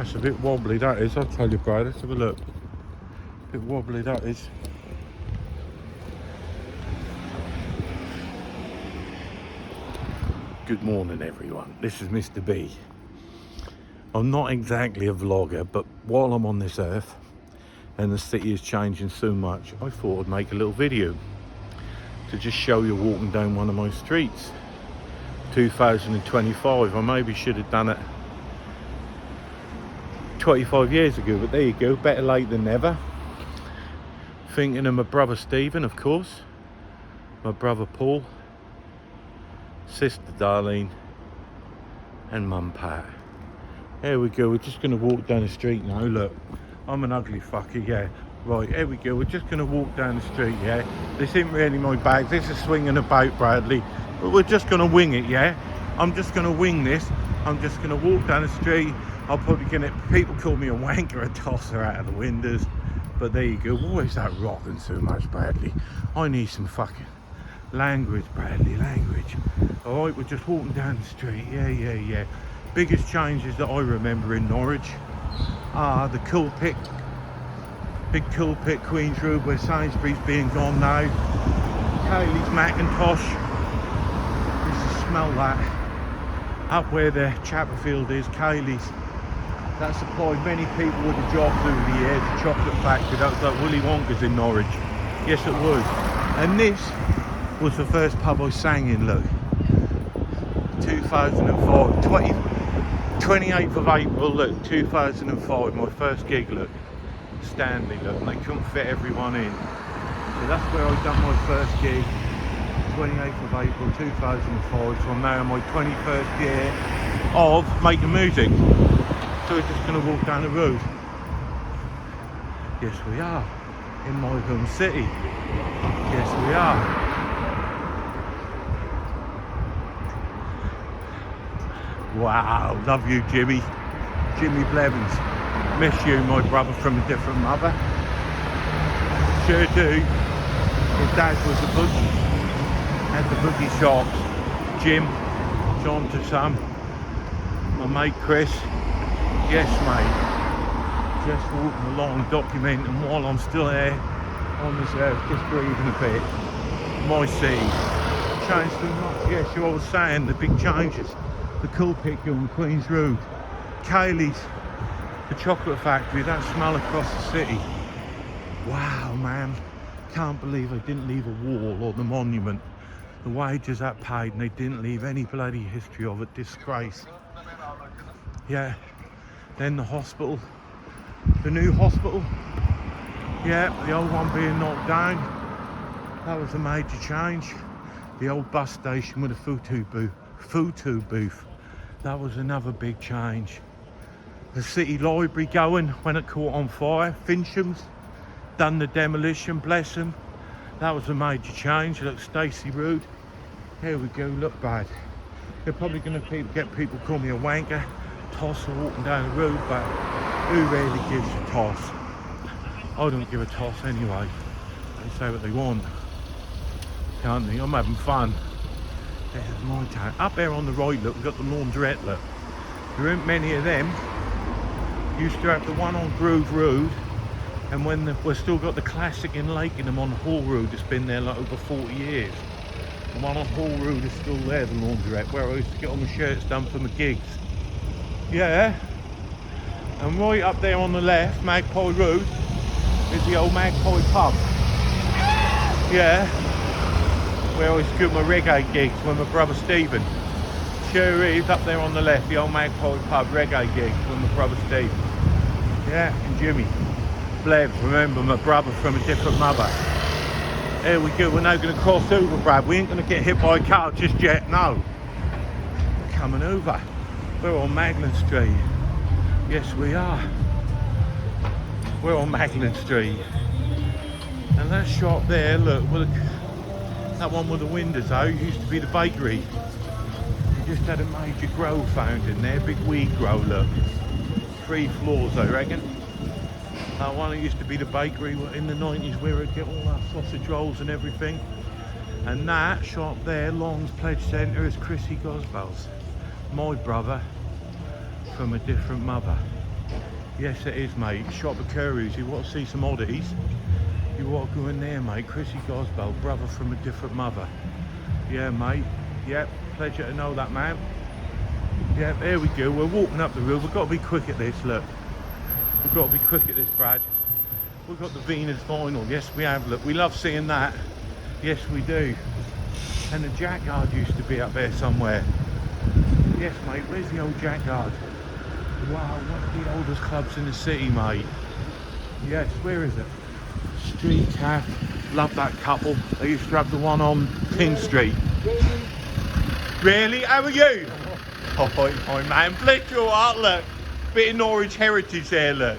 That's a bit wobbly, that is. I'll tell you, Brad. Let's have a look. A bit wobbly, that is. Good morning, everyone. This is Mr. B. I'm not exactly a vlogger, but while I'm on this earth and the city is changing so much, I thought I'd make a little video to just show you walking down one of my streets. 2025. I maybe should have done it 25 years ago, but there you go, better late than never. Thinking of my brother Stephen, of course, my brother Paul, sister Darlene, and mum Pat. There we go, we're just going to walk down the street now. Look, I'm an ugly fucker, yeah. Right, here we go, we're just going to walk down the street, yeah. This isn't really my bag, this is swinging about, Bradley. But we're just going to wing it, yeah. I'm just going to wing this. I'm just going to walk down the street. I'll probably get it. People call me a wanker, a tosser out of the windows. But there you go. Why is that rocking so much, Bradley? I need some fucking language, Bradley, language. All right, we're just walking down the street. Yeah. Biggest changes that I remember in Norwich are the pulpit, big pulpit, Queen's Road, where Sainsbury's being gone now. Kaylee's Macintosh. You can smell that. Up where the Chapperfield is, Kaylee's. That supplied many people with the jobs over the years. The chocolate factory, that was like Willy Wonka's in Norwich. Yes, it was. And this was the first pub I sang in, look. 2005, 28th of April, look, 2005, my first gig, look. Stanley, look, and they couldn't fit everyone in. So that's where I done my first gig, 28th of April 2005, so I'm now in my 21st year of making music. So we're just going to walk down the road. Yes, we are. In my home city. Yes, we are. Wow, love you, Jimmy. Jimmy Blevins. Miss you, my brother from a different mother. Sure do. His dad was a bookie. Had the bookie shops. Jim, John to some. My mate Chris. Yes, mate. Just walking along, documenting while I'm still here on this earth, just breathing a bit. My city changed so much. Yes, you I was saying the big changes. The pulpit on Queen's Road. Kaylee's, the chocolate factory, that smell across the city. Wow, man. Can't believe I didn't leave a wall or the monument. The wages that paid, and they didn't leave any bloody history of it. Disgrace. Yeah. Then the hospital, the new hospital. Yeah, the old one being knocked down. That was a major change. The old bus station with a photo booth. That was another big change. The city library going when it caught on fire. Fincham's done the demolition, bless them. That was a major change. Look, Stacey Road. Here we go, look bad. They're probably going to get people call me a wanker, tosser walking down the road, but who really gives a toss? I don't give a toss anyway. They say what they want, can't they? I'm having fun. This is my town. Up there on the right, look, we've got the laundrette, look. There aren't many of them. Used to have the one on Grove Road, and we've still got the classic in Lakenham on Hall Road that's been there like over 40 years. The one on Hall Road is still there, the laundrette, where I used to get all my shirts done for my gigs. Yeah. And right up there on the left, Magpie Road, is the old Magpie pub. Yeah. Where I used to get my reggae gigs with my brother Stephen. Sure is, up there on the left, the old Magpie pub reggae gigs with my brother Stephen. Yeah, and Jimmy. Blev, remember my brother from a different mother. There we go, we're now going to cross over, Brad. We ain't going to get hit by a car just yet, no. We're coming over. We're on Magnan Street. Yes, we are. We're on Magnan Street. And that shop there, look, that one with the windows out, used to be the bakery. They just had a major grow found in there, big weed grow, look. 3 floors, I reckon. That one, it used to be the bakery in the 90s where we'd get all our sausage rolls and everything. And that shop there, Long's Pledge Centre, is Chrissy Gosbell's. My brother from a different mother. Yes, it is, mate. Shop of Curries. You want to see some oddities? You want to go in there, mate. Chrissy Goswell, brother from a different mother. Yeah, mate. Yep, pleasure to know that, man. Yep, there we go. We're walking up the road. We've got to be quick at this, look. We've got to be quick at this, Brad. We've got the Venus vinyl. Yes, we have, look. We love seeing that. Yes, we do. And the Jackguard used to be up there somewhere. Yes, mate. Where's the old Jackguard? Wow, one of the oldest clubs in the city, mate. Yes, where is it? Street Cafe. Love that couple. They used to have the one on King Street. Really? How are you? Oh, my man. Bless your heart, look. Bit of Norwich heritage there, look.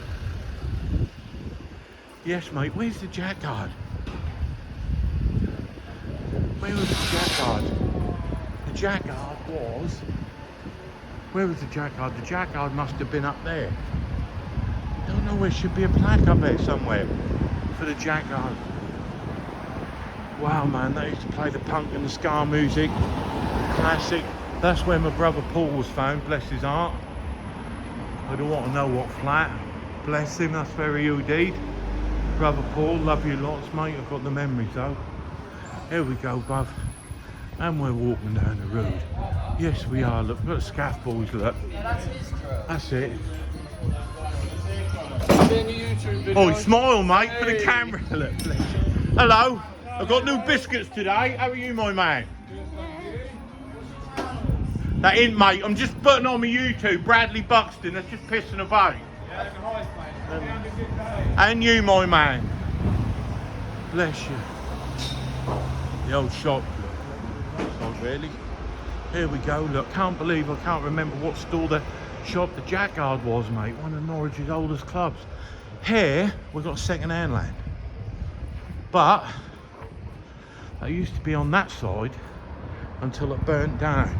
Yes, mate. Where's the Jackguard? Where was the Jackguard? The Jackguard was... Where was the Jackguard? The Jackguard must have been up there. Don't know, there should be a plaque up there somewhere for the Jackguard. Wow, man, they used to play the punk and the ska music. Classic. That's where my brother Paul was found, bless his heart. I don't want to know what flat. Bless him, that's very indeed. Brother Paul, love you lots, mate. I've got the memories though. Here we go, bruv. And we're walking down the road. Yes, we are. Look at Scaff boys, look. That's it. Oh, smile, mate, for the camera. Look, please. Hello. I've got new biscuits today. How are you, my man? That ain't, mate. I'm just putting on my YouTube. Bradley Buxton. That's just pissing about. And you, my man. Bless you. The old shop. Oh, really? Here we go. Look, can't believe I can't remember what store the shop the Jackguard was, mate. One of Norwich's oldest clubs. Here, we've got second-hand land. But I used to be on that side until it burnt down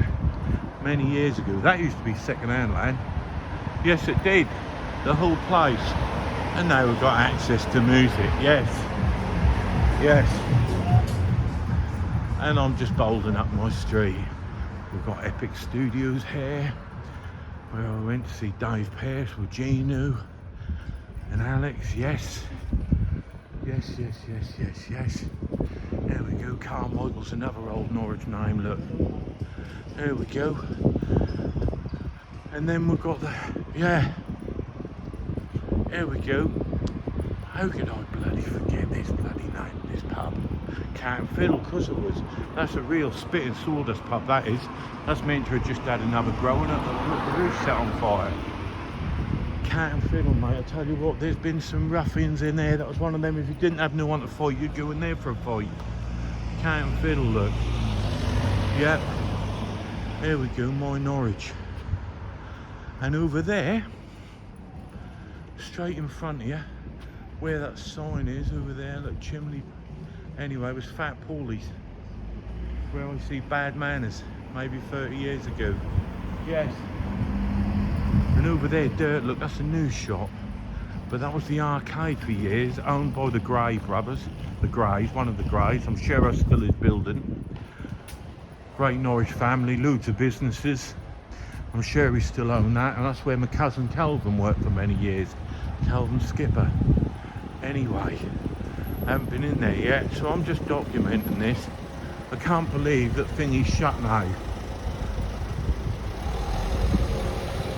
many years ago. That used to be second-hand land. Yes, it did. The whole place. And now we've got access to music. Yes. Yes. And I'm just bowling up my street. We've got Epic Studios here, where I went to see Dave Pearce with Ginu and Alex. Yes. Yes, yes, yes, yes, yes. There we go. Carmichael's another old Norwich name, look. There we go. And then we've got the, yeah. There we go. How could I bloody forget this bloody name, this pub? Cat and Fiddle, because it was. That's a real spit and sawdust pub, that is. That's meant to have just had another growing up. Look, the roof set on fire. Cat and Fiddle, mate. I tell you what, there's been some ruffians in there. That was one of them. If you didn't have no one to fight, you'd go in there for a fight. Cat and Fiddle, look. Yep. There we go, my Norwich. And over there, straight in front of you, where that sign is over there, look, Chimney. Anyway, it was Fat Paulie's, where I see Bad Manners, maybe 30 years ago. Yes. And over there, Dirt, look, that's a new shop. But that was the arcade for years, owned by the Gray brothers. The Grays, one of the Grays. I'm sure I still is building. Great Norwich family, loads of businesses. I'm sure we still own that, and that's where my cousin Calvin worked for many years. Calvin Skipper. Anyway, I haven't been in there yet, so I'm just documenting this. I can't believe that thingy's shut now.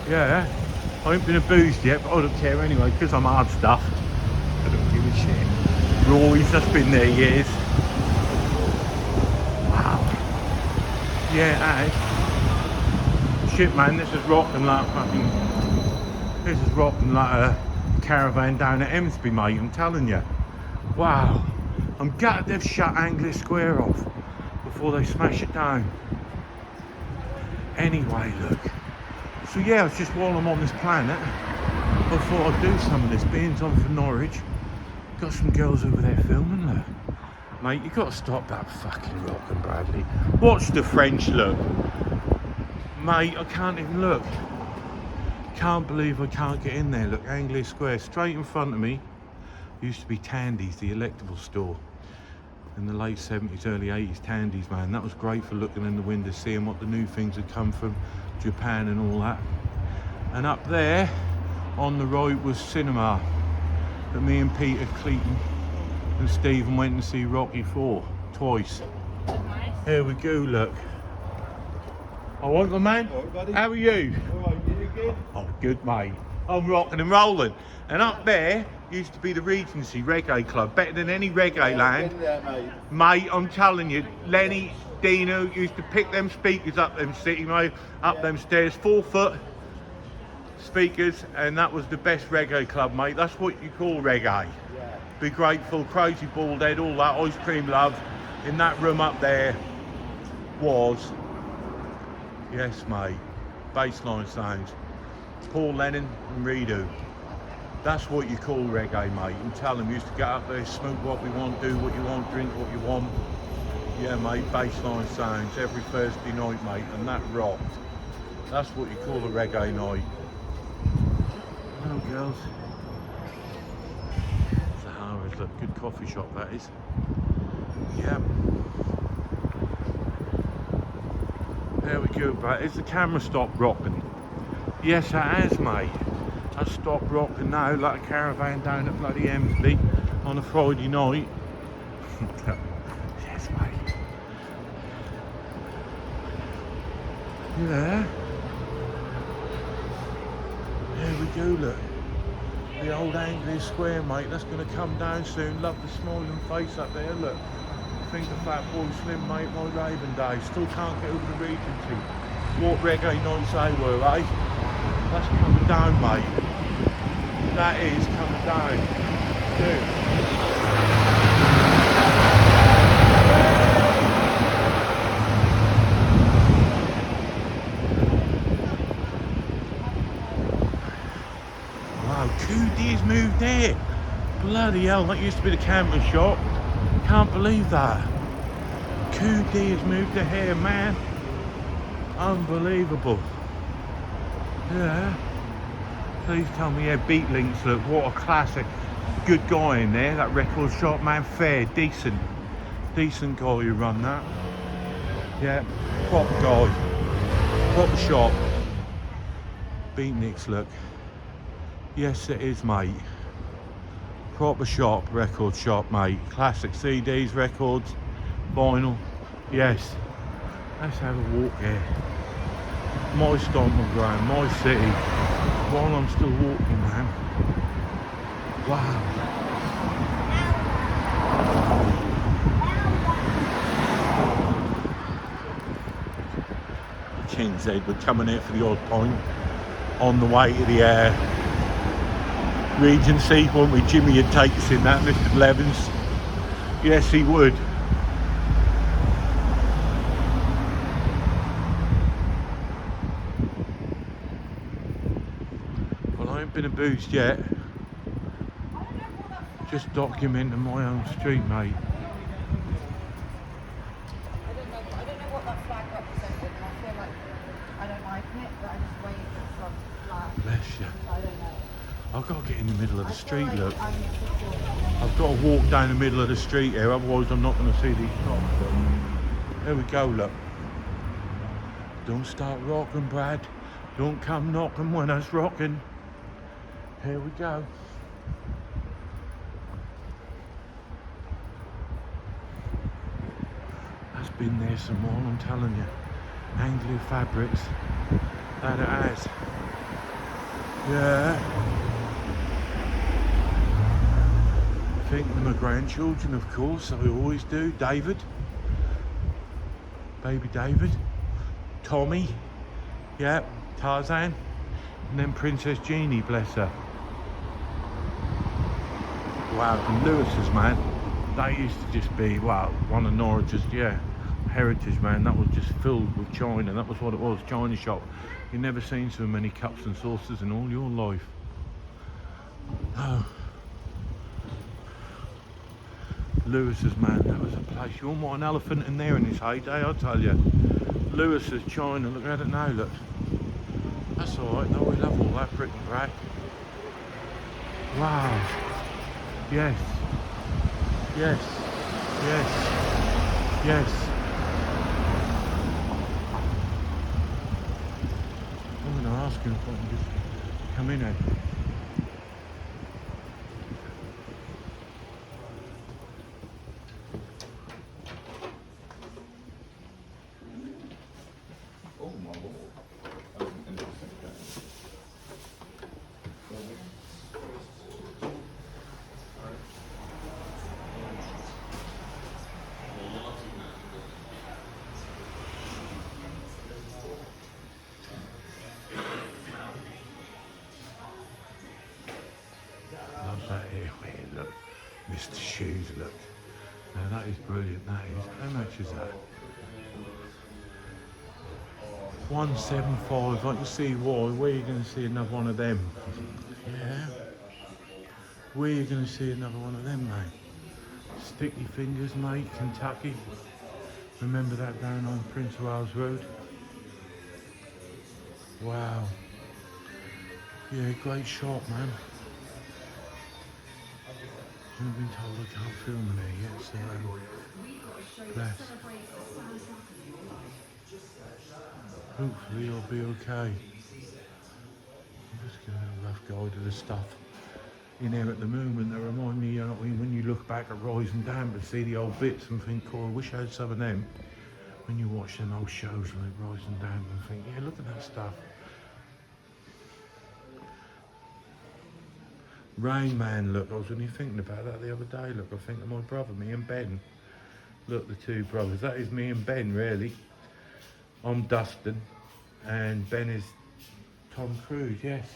Yeah, I ain't been abused yet, but I don't care anyway, because I'm hard stuff. I don't give a shit. Roy's, that's been there years. Wow. Yeah, that is. Shit, man, this is rocking like fucking... This is rocking like a caravan down at Emsby, mate, I'm telling you. Wow. I'm gutted they've shut Anglia Square off before they smash it down. Anyway, look. So yeah, it's just while I'm on this planet, I thought I'd do some of this. Being on for Norwich, got some girls over there filming, look. Mate, you got to stop that fucking rocking, Bradley. Watch the French, look. Mate, I can't even look. Can't believe I can't get in there. Look, Anglia Square, straight in front of me. Used to be Tandy's, the electrical store. In the late 70s, early 80s, Tandy's, man. That was great for looking in the window, seeing what the new things had come from Japan and all that. And up there, On the right was cinema that me and Peter Cleaton and Stephen went to see Rocky 4 twice. Here we go, look. I want the man. All right, buddy. How are you? All right, you good? Oh, good, mate. I'm rocking and rolling. And up there used to be the Regency Reggae Club, better than any reggae land. Been there, mate. Mate, I'm telling you, Lenny, Dino used to pick them speakers up them city, mate, up them stairs, 4-foot speakers, and that was the best reggae club, mate. That's what you call reggae. Yeah. Be Grateful, Crazy Bald Head, all that, Ice Cream Love. In that room up there was, yes, mate, bassline sounds. Paul Lennon and Redo. That's what you call reggae, mate. And tell them, used to get up there, smoke what we want, do what you want, drink what you want. Yeah, mate, bassline sounds every Thursday night, mate, and that rocked. That's what you call a reggae night. Hello, girls. Sahara's a good coffee shop, that is. Yeah. There we go, but has the camera stopped rocking? Yes, it has, mate. I stopped rocking now like a caravan down at bloody Emsley on a Friday night. Yes, mate. Yeah. There we go, look. The old Anglia Square, mate. That's going to come down soon. Love the smiling face up there, look. I think the Fat Boy Slim, mate, my raving days. Still can't get over the Regency. What reggae nights they were, eh? That's coming down, mate. That is coming down. Dude. Wow, 2 days moved there. Bloody hell, that used to be the camera shop. Can't believe that. 2 days moved to here, man. Unbelievable. Yeah. Please tell me, yeah, Beat Links, look, what a classic. Good guy in there, that record shop, man, fair, decent. Decent guy who run that. Yeah, proper guy. Proper shop. Beat Links, look. Yes, it is, mate. Proper shop, record shop, mate. Classic CDs, records, vinyl. Yes. Let's have a walk here. My stomping ground, my city. While I'm still walking, man. Wow. King's Head, we're coming here for the odd point. On the way to the Regency, won't we? Jimmy would take us in that, Mr. Blevins. Yes, he would. Well, I ain't been abused yet. Just documenting my own street, mate. I don't know what that flag represented, and I feel like I don't like it, but I just waved it from flag. Bless you. I don't know. I've got to get in the middle of the street, like look. I need to sort I've got to walk down the middle of the street here, otherwise I'm not going to see these shops. There we go, look. Don't start rocking, Brad. Don't come knocking when I was rocking. Here we go. That's been there some more, I'm telling you. Anglia Fabrics. That it has. Yeah. Think of my grandchildren, of course, I always do. David. Baby David. Tommy. Yeah. Tarzan. And then Princess Jeannie, bless her. Wow, and Lewis's, man. They used to just be, wow, one of Norwich's, yeah, heritage, man. That was just filled with china. That was what it was, china shop. You've never seen so many cups and saucers in all your life. Oh. Lewis's, man, that was a place. You wouldn't want an elephant in there in its heyday, I tell you. Lewis's china, look at it now, look. That's alright, though, we love all that brick and brack. Wow. Yes. Yes. Yes. Yes. I'm going to ask him if I can just come in here. Love that here, look. Mr. Shoes, look. Now that is brilliant, that is. How much is that? 175, I can see why. Where are you going to see another one of them? Yeah. Where are you going to see another one of them, mate? Sticky fingers, mate, Kentucky. Remember that down on Prince of Wales Road? Wow. Yeah, great shot, man. I've been told I can't film in here yet, so bless. Hopefully I'll be okay. I'm just giving a rough guide of the stuff in here at the moment that remind me, you know, when you look back at Rising Down and see the old bits and think, oh, I wish I had some of them. When you watch them old shows like Rising Down and think, yeah, look at that stuff. Rain Man, look, I was only thinking about that the other day. Look, I think of my brother, me and Ben. Look, the two brothers. That is me and Ben, really. I'm Dustin, and Ben is Tom Cruise, yes.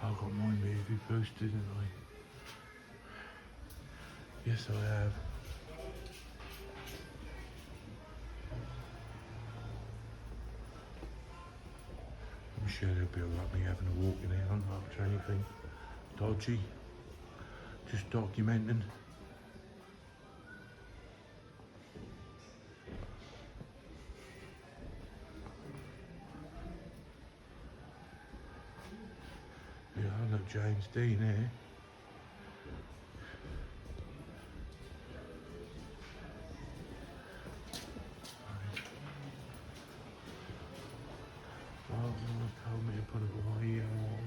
I got my movie boosted, didn't I? Yes, I have. I'm sure they'll be alright me having a walk in here. I'm not up to anything dodgy. Just documenting. Yeah, look, James Dean here. Told me to put it away here.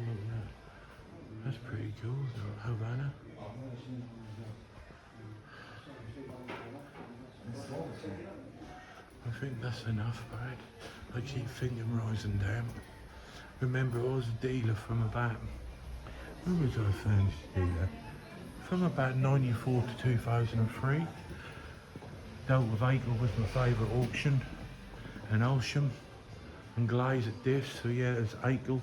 Look at that. That's pretty cool. Havana. I think that's enough, Brad. I keep thinking Rising Down. Remember, I was a dealer from about, when was I first dealer? From about 94 to 2003. Dealt with Akel was my favourite auction, and Olsham, and Glaze at Diffs. So yeah, it's Akel,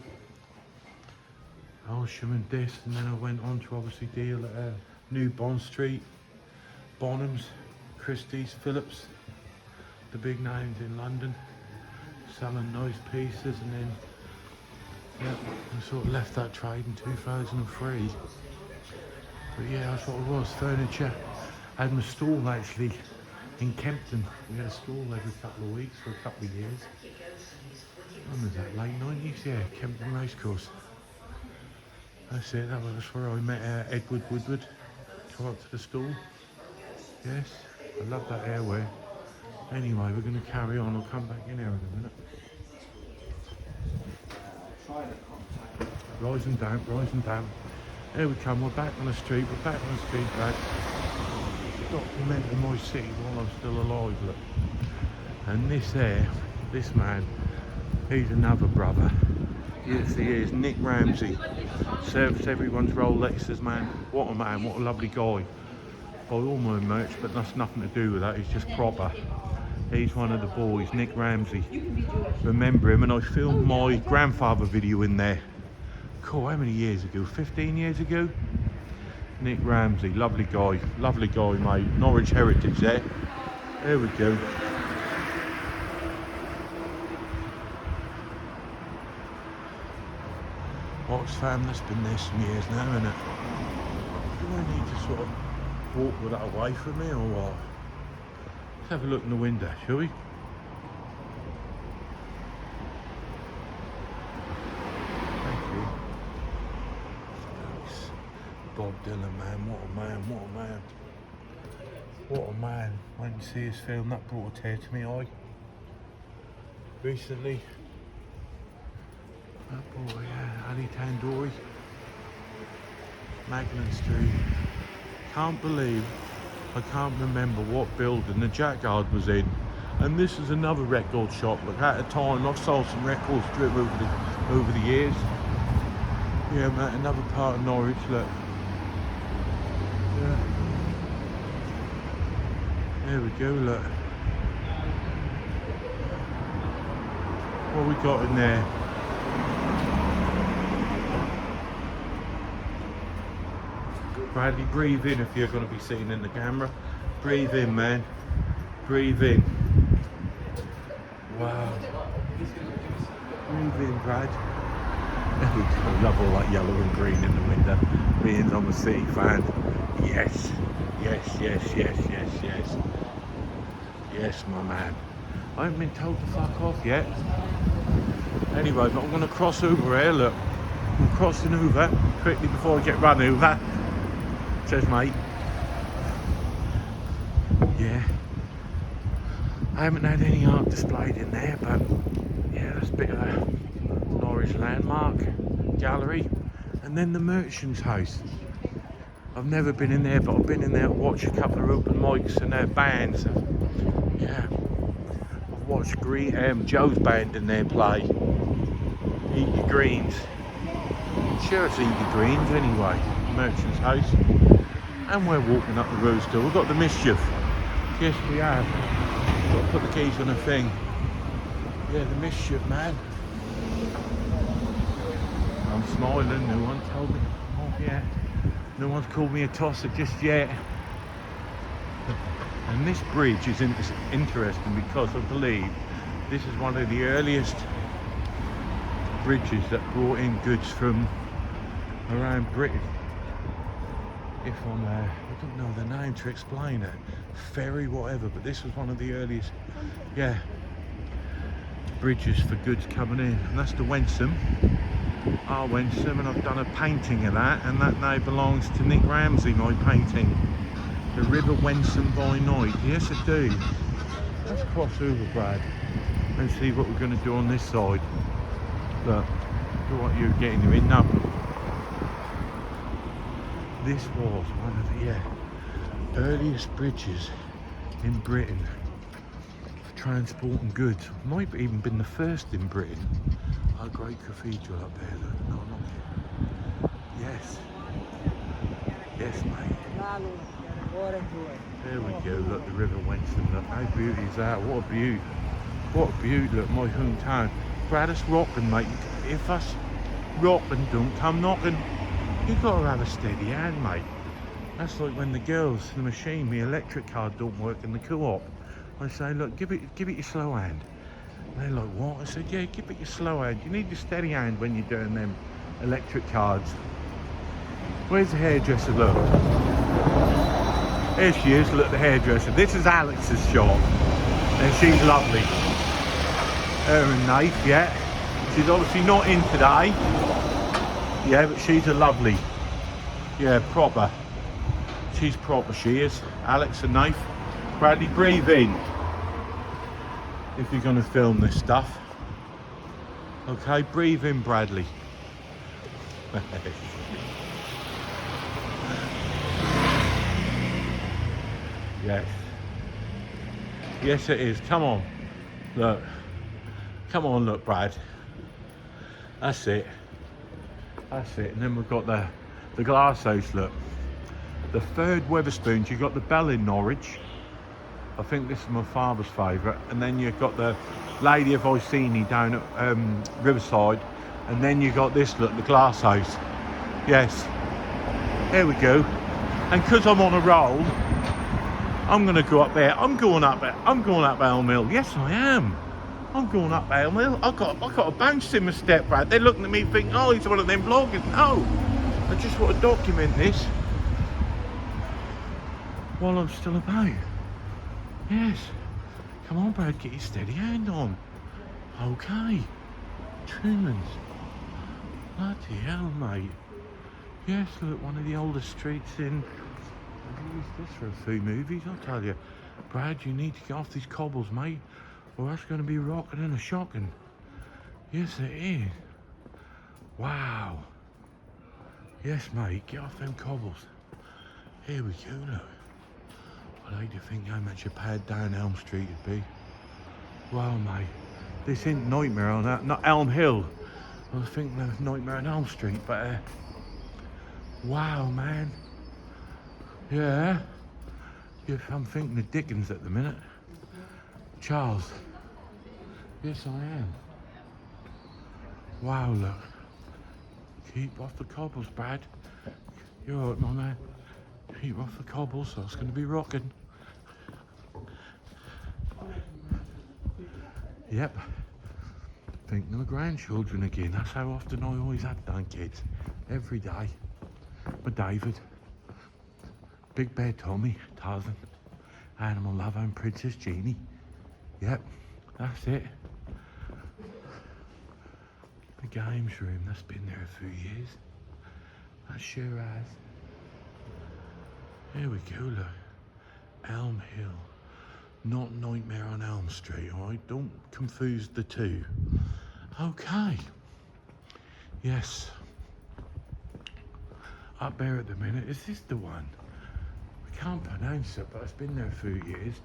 Olsham and Diffs, and then I went on to obviously deal at New Bond Street, Bonhams, Christie's, Phillips, the big names in London, selling nice pieces, and then yeah, I sort of left that trade in 2003. But yeah, that's what it was, furniture. I had my stall actually in Kempton. We had a stall every couple of weeks for a couple of years. When was that, late 90s? Yeah, Kempton Racecourse. That's it, that's where I met Edward Woodward. Come up to the stall. Yes, I love that airway. Anyway, we're going to carry on. I'll come back in here in a minute. Rising Down, Rising Down. Here we come, we're back on the street, back. Documenting my city while I'm still alive, look. And this man, he's another brother. Yes, he is, Nick Ramsey. Serves everyone's Rolexes, man. What a lovely guy. Buy all my merch, but that's nothing to do with that, he's just proper. He's one of the boys, Nick Ramsey. Remember him, and I filmed my grandfather video in there. Cool, how many years ago? 15 years ago? Nick Ramsey, lovely guy, mate. Norwich heritage there. There we go. Oxfam, that's been there some years now, isn't it? Do I need to sort of walk with that away from me or what? Let's have a look in the window, shall we? Thank you. Thanks. Bob Dylan, man, what a man. What a man. Went to see his film, that brought a tear to my eye. Recently. That boy, yeah, Ali Tandoori. Magnan Street. Can't believe I can't remember what building the Jackyard was in. And this is another record shop. Look, at a time I've sold some records to it over the years. Yeah, mate, another part of Norwich, look. Yeah. There we go, look. What we got in there? Bradley, breathe in if you're going to be seen in the camera. Breathe in, man. Breathe in. Wow. Breathe in, Brad. I love all that yellow and green in the window. Being I'm a City fan. Yes. Yes, yes, yes, yes, yes. Yes, my man. I haven't been told to fuck off yet. Anyway, but I'm going to cross over here, look. I'm crossing over quickly before I get run over. Cheers, mate. Yeah. I haven't had any art displayed in there, but yeah, that's a bit of a Norwich landmark gallery. And then the Merchant's House. I've never been in there, but I've been in there to watch a couple of open mics and their bands. Yeah. I've watched Joe's band in there play. Eat Your Greens. Sure, it's Eat Your Greens anyway. Merchant's House. And we're walking up the road still. We've got the Mischief. Yes, we have. Got to put the keys on a thing. Yeah, the Mischief, man. I'm smiling. No one told me. Oh, yeah. No one's called me a tosser just yet. And this bridge is interesting because I believe this is one of the earliest bridges that brought in goods from around Britain. If I'm, I don't know the name to explain it, ferry, whatever, but this was one of the earliest, yeah, bridges for goods coming in, and that's the Wensum, our Wensum, and I've done a painting of that, and that now belongs to Nick Ramsey, my painting, the River Wensum by Night. Yes, I do. Let's cross over, Brad, and see what we're going to do on this side. Look, what you're getting you in now. This was one of the earliest bridges in Britain for transporting goods. Might have even been the first in Britain. Our great cathedral up there, look. No, not here. Yes. Yes, mate. There we go, look, the River Wensum. Look, how beauty is that? What a beauty. What a beauty, look, my hometown. Brad, it's rocking, mate. If us rocking don't come knocking, you've got to have a steady hand, mate. That's like when the girls, the machine, the electric car don't work in the co-op. I say, look, give it your slow hand. And they're like, what? I said, yeah, give it your slow hand. You need your steady hand when you're doing them electric cars. Where's the hairdresser, look? There she is, look, the hairdresser. This is Alex's shop. And she's lovely. Her and Nath, yeah. She's obviously not in today. Yeah, but she's a lovely, yeah, proper. She's proper, she is. Alex and Nath. Bradley, breathe in if you're going to film this stuff. Okay, breathe in, Bradley. Yes. Yes, it is. Come on. Look. Come on, look, Brad. That's it. That's it. And then we've got the glass house, look. The third Weatherspoons. You've got the Bell in Norwich. I think this is my father's favourite. And then you've got the Lady of Iceni down at Riverside. And then you've got this, look, the glass house. Yes. There we go. And because I'm on a roll, I'm going to go up there. I'm going up Elm Hill. Yes, I am. I'm going up Elm Hill. I got a bounce in my step, Brad. They're looking at me thinking, oh, he's one of them vloggers. No. I just want to document this while I'm still about. Yes. Come on, Brad, get your steady hand on. Okay. Truman's. Bloody hell, mate. Yes, look, one of the oldest streets in... I've used this for a few movies, I'll tell you. Brad, you need to get off these cobbles, mate, or that's going to be rocking and a shocking. Yes, it is. Wow. Yes, mate, get off them cobbles. Here we go, look. I like to think how much a pad down Elm Street would be. Wow, mate. This ain't Nightmare on that, not Elm Hill. I was thinking of Nightmare on Elm Street, but wow, man. Yeah. I'm thinking of Dickens at the minute. Charles. Yes, I am. Wow, look. Keep off the cobbles, Brad. You're all right, my man. Keep off the cobbles, so it's going to be rocking. Yep. Thinking of the grandchildren again. That's how often I always have done, kids. Every day. But David. Big Bear Tommy, Tarzan, Animal Lover and Princess Jeannie. Yep, that's it. The games room, that's been there a few years. That sure has. Here we go, look. Elm Hill. Not Nightmare on Elm Street, alright? Don't confuse the two. Okay. Yes. Up there at the minute, is this the one? I can't pronounce it, but it's been there a few years.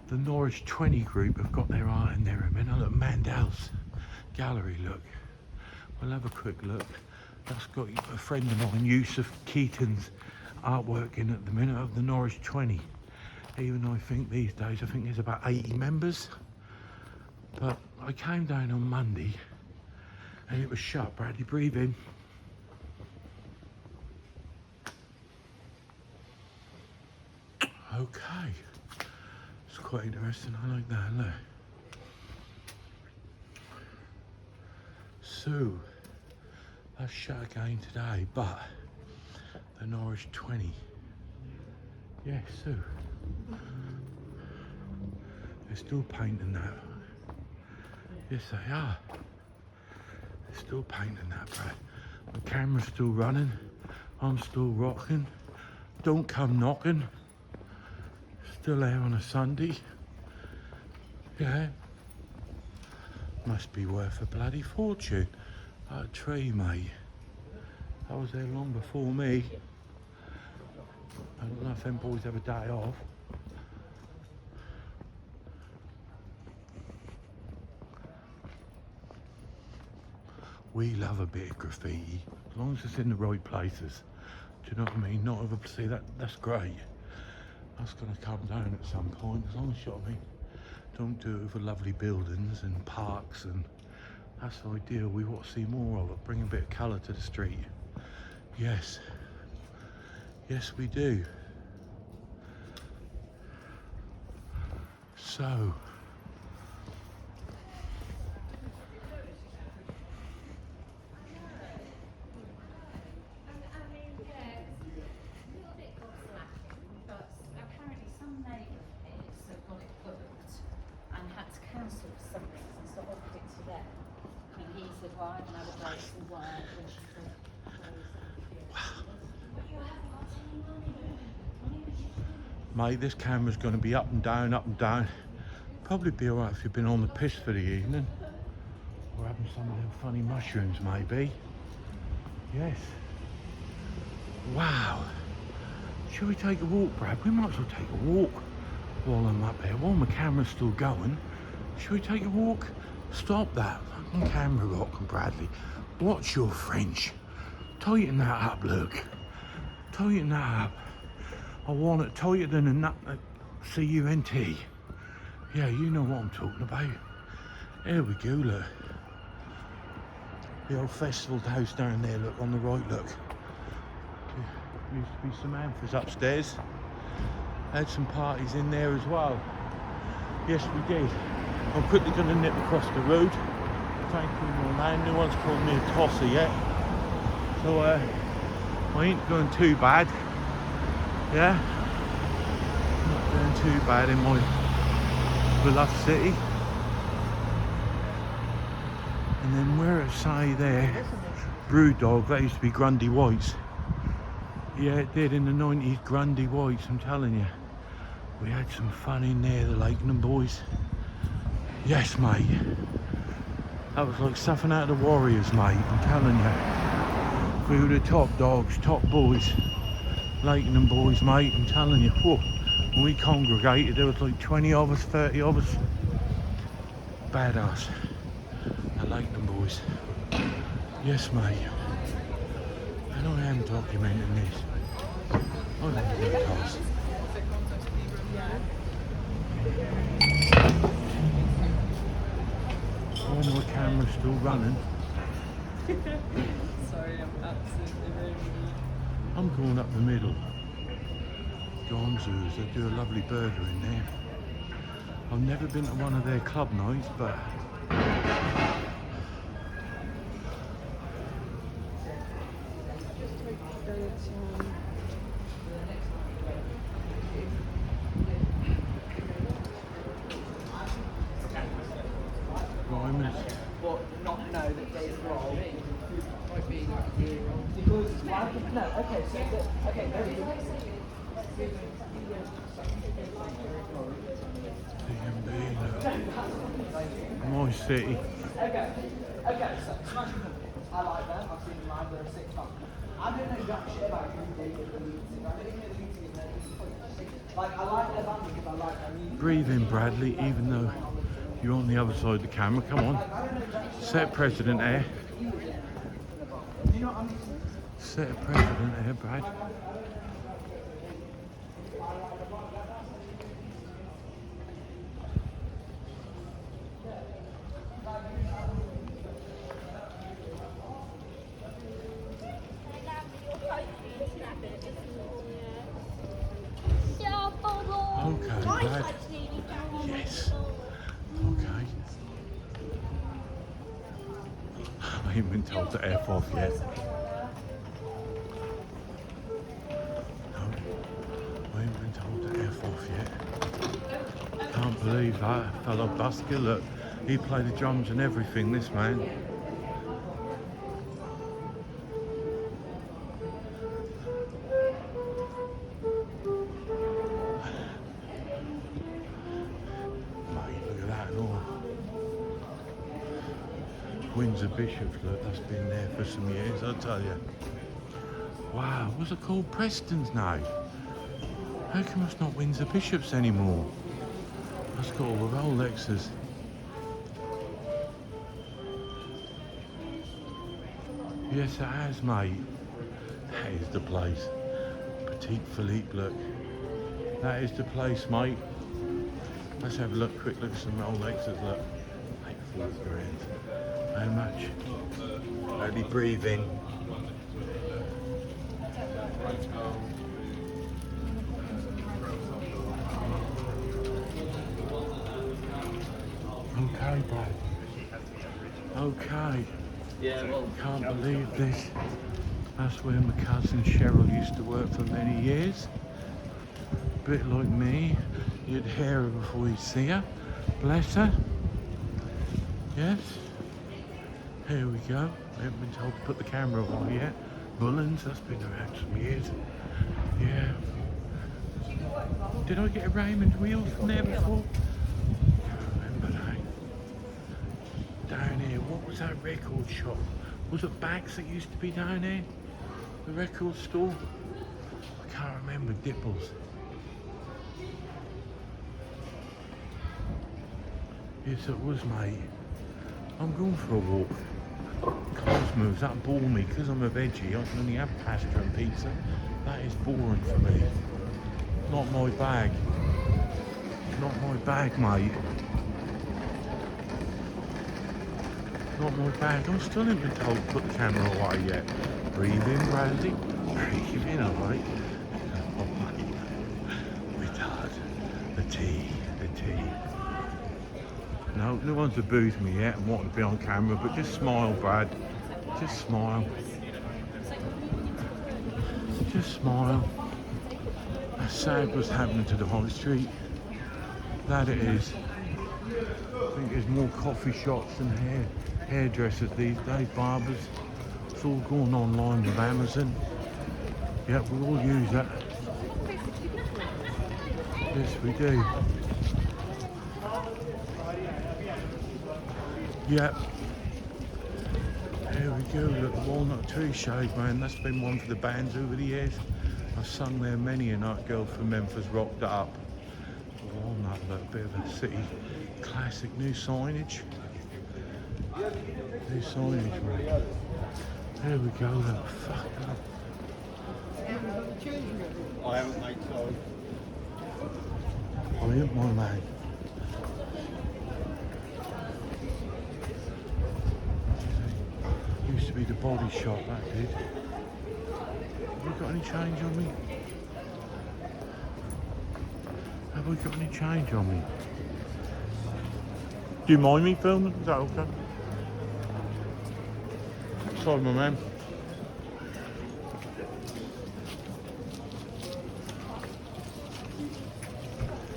The Norwich 20 group have got their art in there a minute. Look, Mandel's gallery, look. We'll have a quick look. That's got a friend of mine, Yusuf Keaton's artwork in at the minute of the Norwich 20. Even though I think these days, I think there's about 80 members. But I came down on Monday and it was shut. Bradley, breathe in. Okay. It's quite interesting, I like that, look. So, that's shut again today, but the Norwich 20. Yeah, so they're still painting that. Yes, they are. They're still painting that, Brad. My camera's still running. I'm still rocking. Don't come knocking. Still there on a Sunday. Yeah. Must be worth a bloody fortune. That tree, mate. I was there long before me. I don't know if them boys have a day off. We love a bit of graffiti, as long as it's in the right places. Do you know what I mean? Not over, see that's great. That's gonna come down at some point, as long as you know what I mean. Don't do it over lovely buildings and parks, and that's the ideal. We want to see more of it, bring a bit of colour to the street. Yes. Yes, we do. So. Mate, this camera's going to be up and down, up and down. Probably be alright if you've been on the piss for the evening. Or having some of them funny mushrooms, maybe. Yes. Wow. Shall we take a walk, Brad? We might as well take a walk while I'm up there. While my camera's still going. Shall we take a walk? Stop that. Fucking camera rocking, Bradley. Watch your French. Tighten that up, look. Tighten that up. I want it tighter than a nut at CUNT. Yeah, you know what I'm talking about. There we go, look. The old festival house down there, look, on the right, look. There used to be some amphas upstairs. Had some parties in there as well. Yes, we did. I'm quickly going to nip across the road. Thank you, my man. No one's called me a tosser yet. So, I ain't going too bad. Yeah, not doing too bad in my beloved city. And then where it say there, Brewdog, that used to be Grundy Whites. Yeah, it did in the 90s, Grundy Whites, I'm telling you. We had some fun in there, the Lakenham boys. Yes, mate. That was like stuffing out of the Warriors, mate, I'm telling you. We were the top dogs, top boys. Lakenham boys, mate, I'm telling you. Whoa, When we congregated, there was like 20 of us, 30 of us. Badass. I like them boys. Yes, mate. And I am documenting this. I love the cars. Oh, my camera's still running. Sorry, I'm absolutely ruining you. I'm going up the middle. Gonzo's, they do a lovely burger in there. I've never been to one of their club nights, but Reminiscing. But not know that they roll might be because no, okay, so okay, very good. My city. Okay, so Smashing Pumpkins. I like them. I've seen them live. They're a sick band. I don't know jack shit about who they get the lead singer. I don't even know the lead singer. Like I like their band because I like their music. Breathe in, Bradley, even though you're on the other side of the camera. Come on. Set precedent here. Set a precedent here, Brad. Okay, Brad. Yes. Okay. I ain't been told to F off yet. No, I ain't been told to F off yet. Can't believe that fellow busker. Look, he played the drums and everything, this man. Windsor Bishops, look, that's been there for some years, I'll tell you. Wow, what's it called? Preston's now. How come it's not Windsor Bishops anymore? That's got all the Rolexes. Yes, it has, mate. That is the place. Petite Philippe, look. That is the place, mate. Let's have a look, quick look at some Rolexes, look. Like 4 grand. How much? Only breathe in. Okay, Brad. Okay. Yeah, well, Can't believe this. That's where my cousin Cheryl used to work for many years. Bit like me. You'd hear her before you see her. Bless her. Yes. Here we go. I haven't been told to put the camera on yet. Mullins, that's been around some years. Yeah. Did I get a Raymond wheel from there before? I can't remember that. Down here, what was that record shop? Was it Bags that used to be down here? The record store? I can't remember. Dipples. Yes, it was, mate. I'm going for a walk. Cosmos, that bore me because I'm a veggie. I can only have pasta and pizza. That is boring for me. Not my bag. Not my bag, mate. Not my bag. I'm still not been told to put the camera away yet. Breathe in, Bradley. Breathe in, alright. Oh, mate. Retard. The tea. No, no one's abused me yet and wanted to be on camera, but just smile, Brad. Just smile. Just smile. That's sad what's happening to the high street. That it is. I think there's more coffee shops than hairdressers these days, barbers. It's all going online with Amazon. Yep, we all use that. Yes, we do. Yep. There we go, look, the walnut tree shade, man. That's been one for the bands over the years. I've sung there many a night. Girl from Memphis rocked it up. look, a bit of a city classic. New signage. New signage, mate. There we go, look. Fuck up. I haven't, mate, sorry. I ain't my man. Used to be the body shop, that did. Have we got any change on me? Have we got any change on me? Do you mind me filming? Is that okay? Sorry, my man.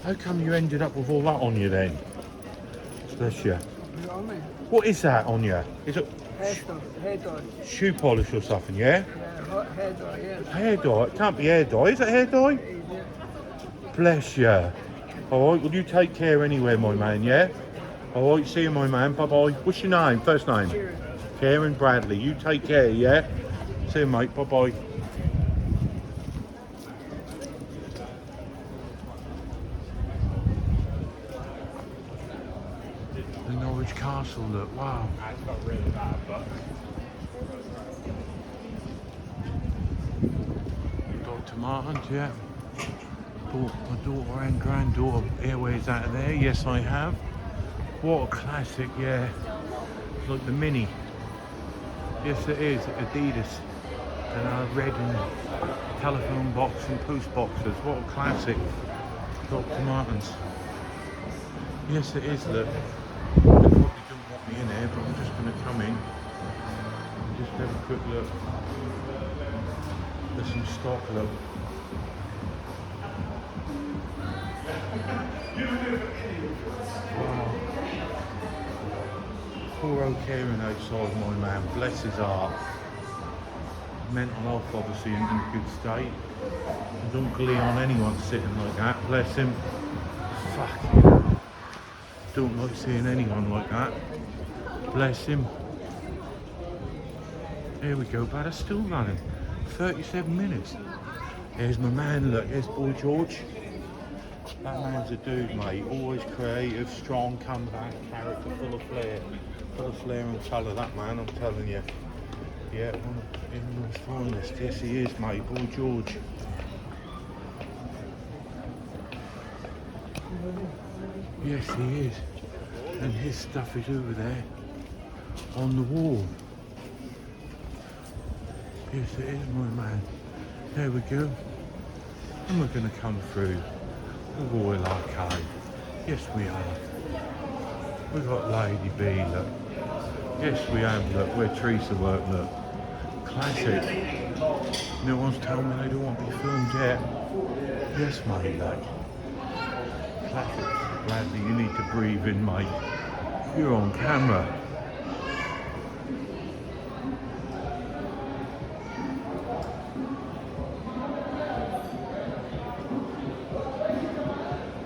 How come you ended up with all that on you then? Bless you. You know what I mean? What is that on you? Is it Hair dye. shoe polish or something, yeah? Yeah, hot hair dye, yeah. Hair dye? It can't be hair dye. Is it hair dye? Yeah. Bless you. Alright, well you take care anyway, my man, yeah? Alright, see you, my man. Bye-bye. What's your name? First name? Cheers. Karen Bradley. You take care, yeah? See you, mate. Bye-bye. The Norwich Castle, look. Wow. It's not really bad, but... Dr. Martens, yeah. Bought my daughter and granddaughter airways out of there. Yes, I have. What a classic, yeah. Like the Mini. Yes, it is. Adidas. And red and telephone box and post boxes. What a classic. Dr. Martens. Yes, it is, look. They probably don't want me in there, but I'm just going to come in and just have a quick look. There's some stock, look. Wow. Poor old Kieran outside, my man. Bless his heart. Mental health, obviously, in a good state. I don't glee on anyone sitting like that. Bless him. Fucking. Don't like seeing anyone like that. Bless him. Here we go, but it's still running. 37 minutes. Here's my man, look, here's Boy George. That man's a dude, mate. Always creative, strong, comeback, character, full of flair. Full of flair and colour, that man, I'm telling you. Yeah, one of England's finest. Yes, he is, mate. Boy George. Yes, he is. And his stuff is over there on the wall. Yes, it is, my man. There we go. And we're going to come through the Royal Arcade. Yes, we are. We've got Lady B, look. Yes, we have, look. Where Teresa worked, look. Classic. No one's told me they don't want to be filmed yet. Yes, mate, look. Classic. Bradley, you need to breathe in, mate. You're on camera.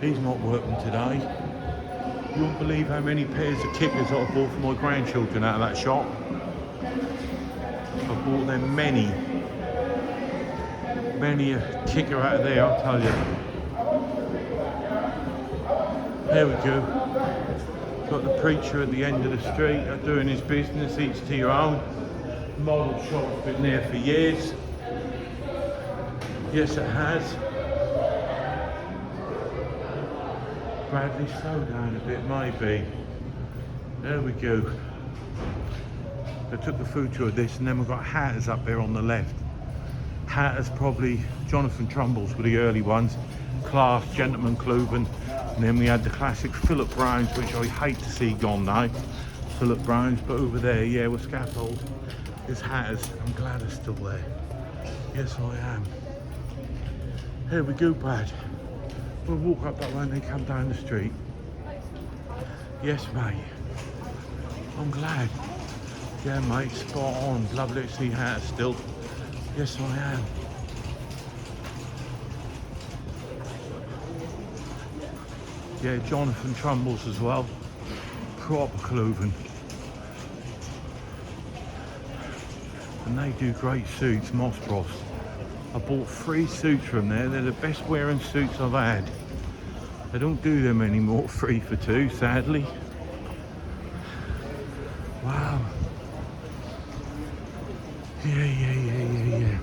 He's not working today. You won't believe how many pairs of kickers I bought for my grandchildren out of that shop. I bought them many a kicker out of there, I'll tell you. There we go. Got the preacher at the end of the street doing his business, each to your own. Model shop's been there for years. Yes, it has. Bradley, slow down a bit, maybe. There we go. I took the food tour of this, and then we've got Hatters up there on the left. Hatters, probably Jonathan Trumbull's were the early ones. Class, Gentleman Cloven. And then we had the classic Philip Browns, which I hate to see gone now. Philip Browns, but over there, yeah, with Scaffold, is Hatters. I'm glad it's still there. Yes, I am. Here we go, Brad. We'll walk up that way and then come down the street. Yes, mate. I'm glad. Yeah, mate, spot on. Lovely to see Hatters still. Yes, I am. Yeah, Jonathan Trumbull's as well. Proper Cloven. And they do great suits, Moss Bros. I bought 3 suits from there. They're the best wearing suits I've had. They don't do them anymore, 3 for 2, sadly. Wow. Yeah.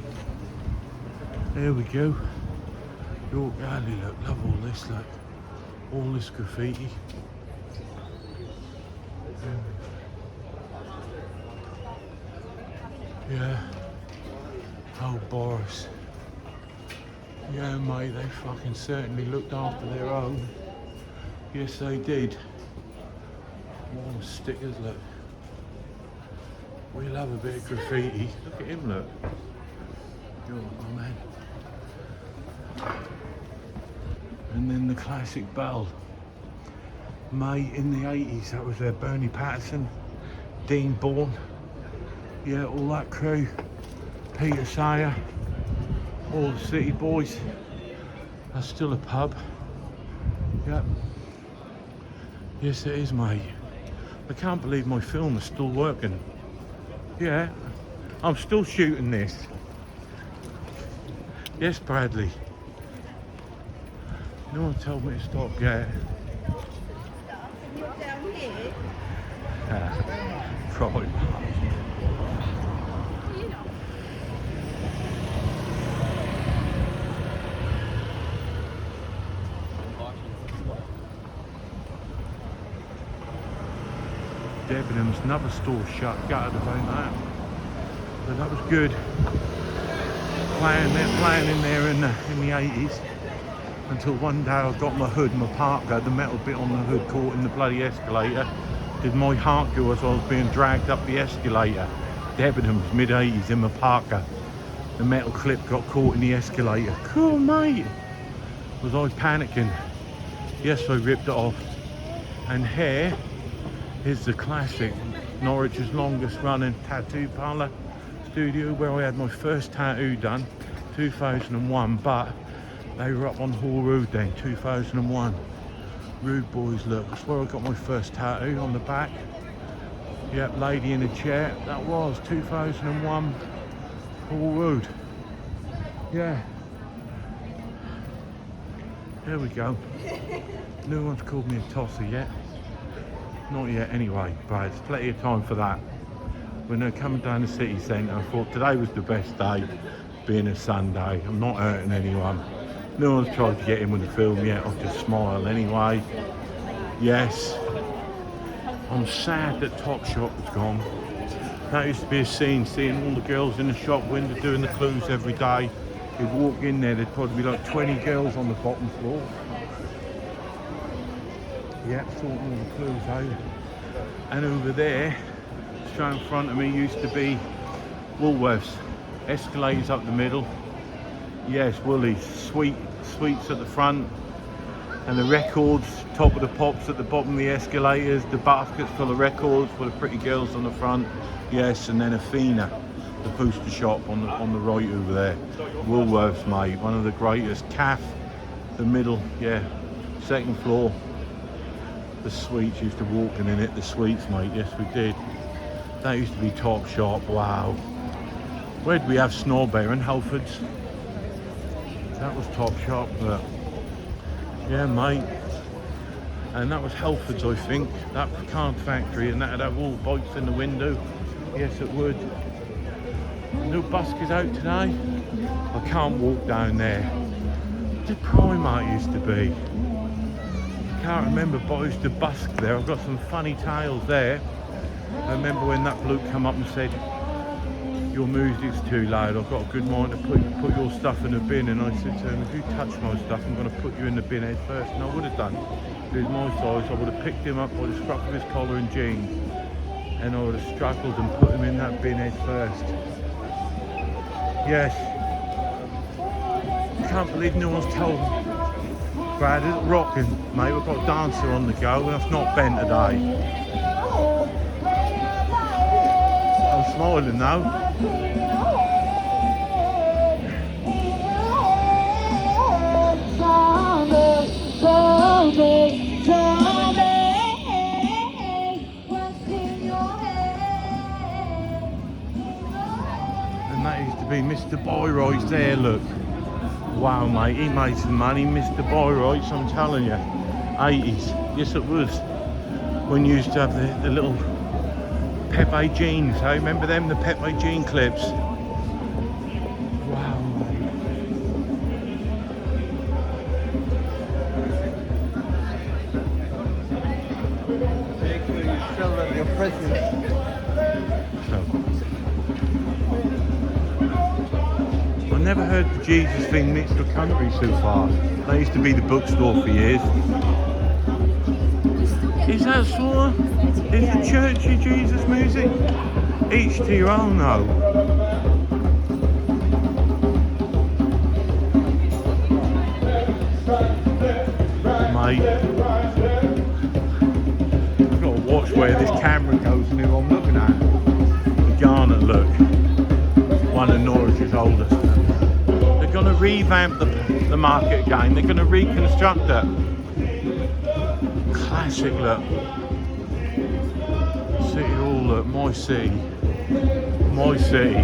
There we go. York Alley, look, love all this, look. All this graffiti. Yeah. Oh, Boris. Yeah, mate, they fucking certainly looked after their own. Yes, they did. More stickers, look. We love a bit of graffiti. Look at him, look. Oh, man. And then the classic bell. Mate, in the 80s, that was Bernie Patterson, Dean Bourne. Yeah, all that crew. Peter Sayer. All the city boys. That's still a pub. Yep. Yes, it is, mate. I can't believe my film is still working. Yeah, I'm still shooting this. Yes, Bradley. No one told me to stop yet. You're down here. Probably. Debenhams, another store shut, gutted about that. But that was good. Playing in there in the 80s. Until one day I got my hood, my parka, the metal bit on the hood caught in the bloody escalator. Did my heart go as I was being dragged up the escalator. Debenhams, mid-80s, in my parka. The metal clip got caught in the escalator. Cool, mate. Was I panicking? Yes, I ripped it off. And here is the classic Norwich's longest running tattoo parlour studio, where I had my first tattoo done, 2001, but they were up on Hall Road then, 2001. Rude boys, look, that's where I got my first tattoo, on the back. Yep, lady in a chair, that was 2001, Hall Road. Yeah. There we go. No one's called me a tosser yet. Not yet anyway, but there's plenty of time for that. When they're coming down the city centre, I thought today was the best day, being a Sunday. I'm not hurting anyone. No one's tried to get in with the film yet, I'll just smile anyway. Yes. I'm sad that Topshop was gone. That used to be a scene, seeing all the girls in the shop window doing the clues every day. You'd walk in there, there'd probably be like 20 girls on the bottom floor. Yep, sorting all the clues out. And over there, straight in front of me, used to be Woolworths. Escalators up the middle. Yes, Woolies. Sweets at the front. And the records, top of the pops at the bottom of the escalators. The baskets full of records for the pretty girls on the front. Yes, and then Athena, the booster shop on the right over there. Woolworths, mate. One of the greatest. Calf, the middle, yeah. Second floor. The sweets, used to walking in it, the sweets, mate. Yes, we did. That used to be Topshop, wow. Where did we have Snorbear and Halfords? That was Topshop, but yeah, mate. And that was Halfords, I think. That card factory, and that'd have all bikes in the window. Yes, it would. No buskers out today. I can't walk down there. The Primark used to be. I can't remember, but I used to busk there. I've got some funny tales there. I remember when that bloke come up and said, your music's too loud, I've got a good mind to put your stuff in a bin. And I said to him, if you touch my stuff, I'm going to put you in the bin head first. And I would have done. If it was my size, I would have picked him up by the scruff of his collar and jeans. And I would have struggled and put him in that bin head first. Yes. I can't believe no one's told me. Brad, it's rocking, mate. We've got a dancer on the go, and that's not Ben today. I'm smiling now. And that used to be Mr. Boyroyd's there, look. Wow, mate, he made some money, Mr. Boyroyd's, I'm telling you. 80s. Yes, it was. When you used to have the little Pepe jeans. I remember them, the Pepe jean clips. Wow. Make sure you sell them your presents. So, I never heard the Jesus thing mixed with country so far. That used to be the bookstore for years. Is that sort of, is it churchy Jesus music? Each to your own though. Mate, I've got to watch where this camera goes and who I'm looking at. Garnet look, one of Norwich's oldest. They're going to revamp the market again. They're going to reconstruct it. Classic look. City Hall look, my city. My city.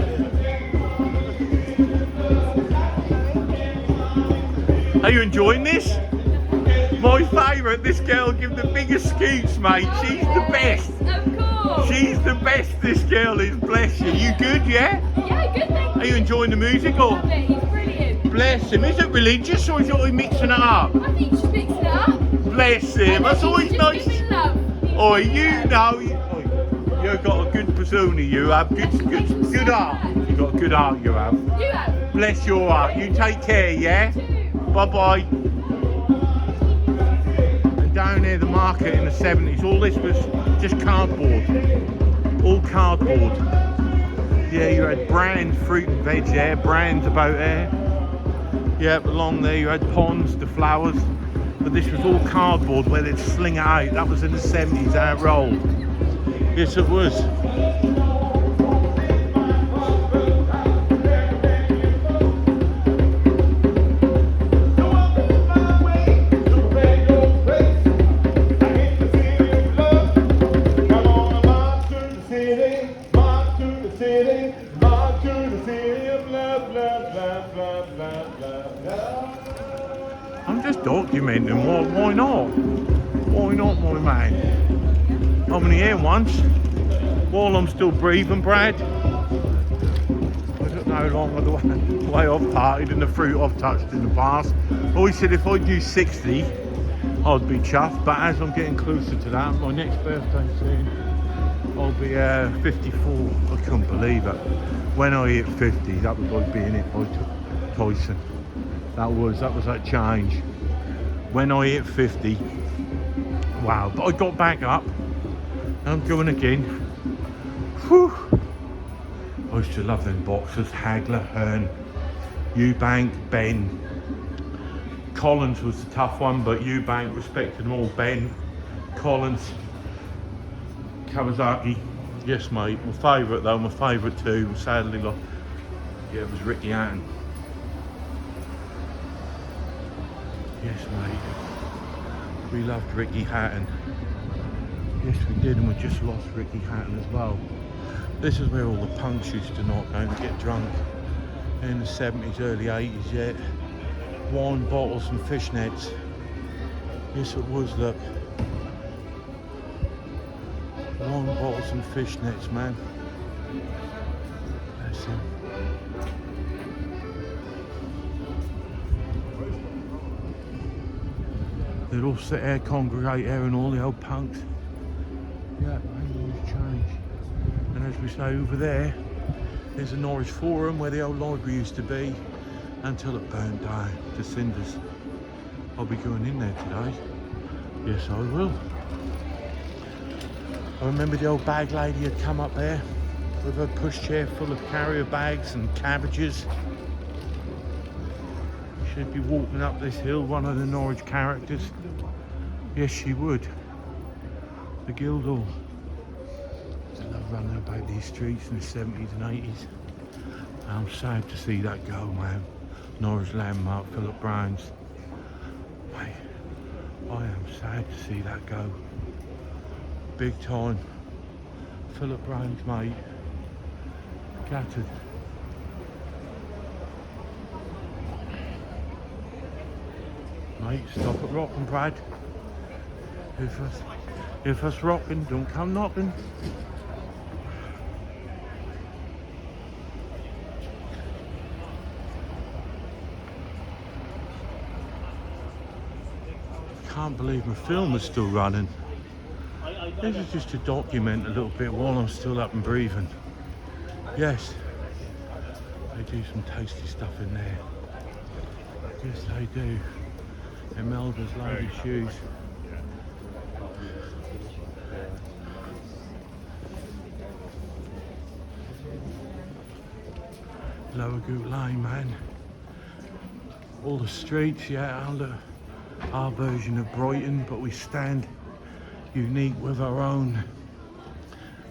Are you enjoying this? My favourite, this girl give the biggest scoots, mate. She's the best. Of course. She's the best, this girl is. Bless you. You good, yeah? Yeah, good, thank you. Are you enjoying the music or? Love it, he's brilliant. Bless him. Is it religious or is he mixing it up? I think she's mixing it up. Bless him. That's always Just nice. giving love. Oh, you know, you've got a good persona, you have. Good heart. You've got a good heart, you have. You have. Bless your heart. You take care, yeah? Bye-bye. And down there, the market in the 70s, all this was just cardboard. All cardboard. Yeah, you had Brand fruit and veg there, Brand's about there. Yeah, along there you had ponds, the flowers. But this was all cardboard where they'd sling it out. That was in the 70s, how it rolled. Yes, it was. I'm just documenting. Why not? Why not, my man? I'm only here once. While I'm still breathing, Brad. I don't know how long the way I've partied and the fruit I've touched in the past. I always said if I do 60, I'd be chuffed. But as I'm getting closer to that, my next birthday soon, I'll be 54. I couldn't believe it. When I hit 50, that was like being hit by Tyson. That was that change. When I hit 50, wow. But I got back up. I'm going again. Whew. I used to love them boxers. Hagler, Hearn, Eubank, Ben. Collins was the tough one, but Eubank respected them all. Ben, Collins, Kawasaki. Yes, mate. My favourite though, my favourite too. Sadly, lost. Yeah, it was Ricky Hatton. Yes, mate. We loved Ricky Hatton. Yes, we did, and we just lost Ricky Hatton as well. This is where all the punks used to knock down and get drunk. In the 70s, early 80s, yeah. Wine bottles and fishnets. Yes, it was, look. Wine bottles and fishnets, man. That's it. They'd all sit there, congregate there, and all the old punks. Yeah, things always change. And as we say over there, there's a Norwich Forum where the old library used to be until it burnt down to cinders. I'll be going in there today. Yes, I will. I remember the old bag lady had come up there with her pushchair full of carrier bags and cabbages. She'd be walking up this hill, one of the Norwich characters. Yes, she would. The Guildhall. I love running about these streets in the 70s and 80s. I'm sad to see that go, man. Norwich landmark, Philip Brown's. Mate, I am sad to see that go. Big time. Philip Brown's, mate. Gutted. Mate, stop at Rockin', Brad. If us rocking, don't come knocking. Can't believe my film is still running. This is just to document a little bit while I'm still up and breathing. Yes, they do some tasty stuff in there. Yes, they do. Imelda's loaded shoes. Lower Goot Lane, man. All the streets, yeah, our version of Brighton, but we stand unique with our own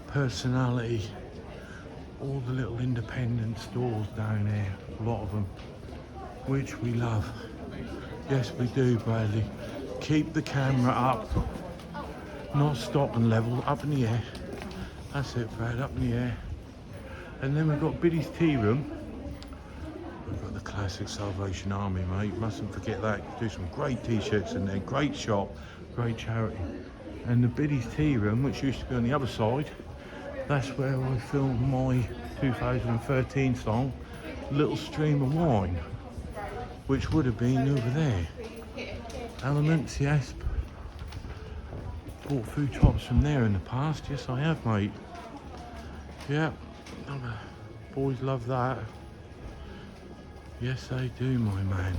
personality. All the little independent stores down here, a lot of them, which we love. Yes, we do, Bradley. Keep the camera up, not stop and level, up in the air. That's it, Brad, up in the air. And then we've got Biddy's Tea Room. We've got the classic Salvation Army, mate. Mustn't forget that. Do some great t-shirts in there, great shop, great charity. And the Biddy's Tea Room, which used to be on the other side, that's where I filmed my 2013 song, Little Stream of Wine, which would have been over there. Elements, yes. Bought food tops from there in the past. Yes, I have, mate. Yeah, boys love that. Yes, they do, my man.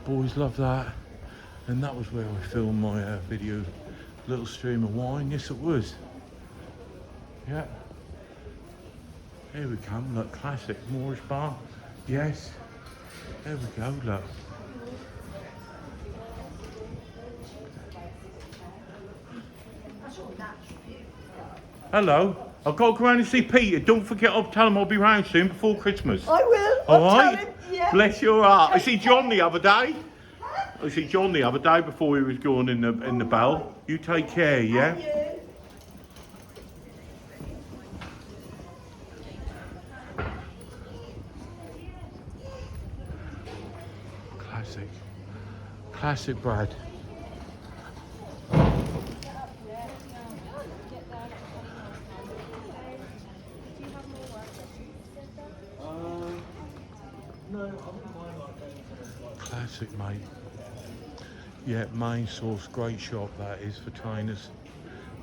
Boys love that. And that was where I filmed my video, Little Stream of Wine. Yes, it was. Yeah. Here we come, look, classic Moorish bar. Yes. There we go, look. Hello. I've got to go around and see Peter. Don't forget, I'll tell him I'll be round soon before Christmas. I will. All I'll right? tell him, yeah. Bless your heart. I see John the other day. I see John the other day before he was going in the bell. You take care, yeah? Classic. Classic Brad. Classic, mate. Yeah, main source, great shop that is for trainers.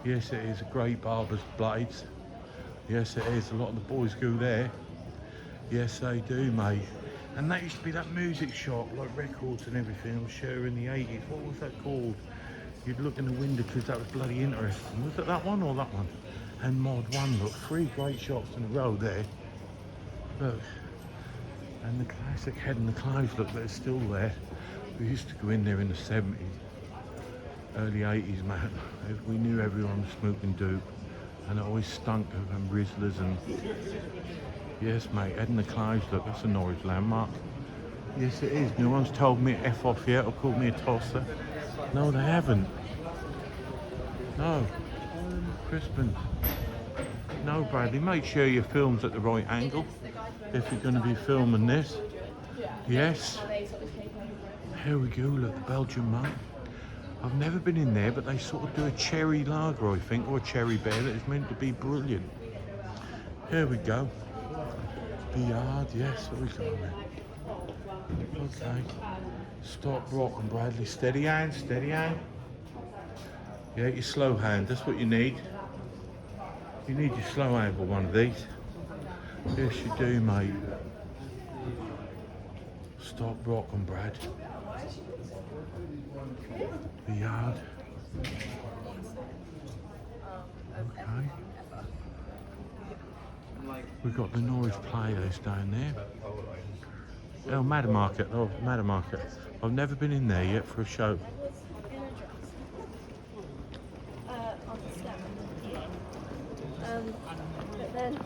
Yes, it is a great barber's blades. Yes, it is. A lot of the boys go there. Yes, they do, mate. And that used to be that music shop, like records and everything. I'm sure in the 80s. What was that called? You'd look in the window because that was bloody interesting. Was it that one or that one? And Mod 1, look, 3 great shops in a row there. Look. And the classic Head in the Clouds, look, that is still there. We used to go in there in the 70s, early 80s, man. We knew everyone was smoking dope, and it always stunk of them Rizzlers and... Yes, mate, Head in the Clouds, look, that's a Norwich landmark. Yes, it is. No one's told me to F off yet or called me a tosser. No, they haven't. No. Crispin. No, Bradley, make sure your film's at the right angle if you're going to be filming this. Yes. Here we go, look, the Belgian mug. I've never been in there, but they sort of do a cherry lager, I think, or a cherry beer that is meant to be brilliant. Here we go. Billard, yes, what we got there? Okay. Stop rocking, Bradley. Steady hand, steady hand. Yeah, your slow hand, that's what you need. You need your slow hand for one of these. Yes, you do, mate. Stop rocking, Brad. The yard. Okay. We've got the Norwich Playhouse down there. Oh, Madder Market. Oh, Madder Market. I've never been in there yet for a show. But then,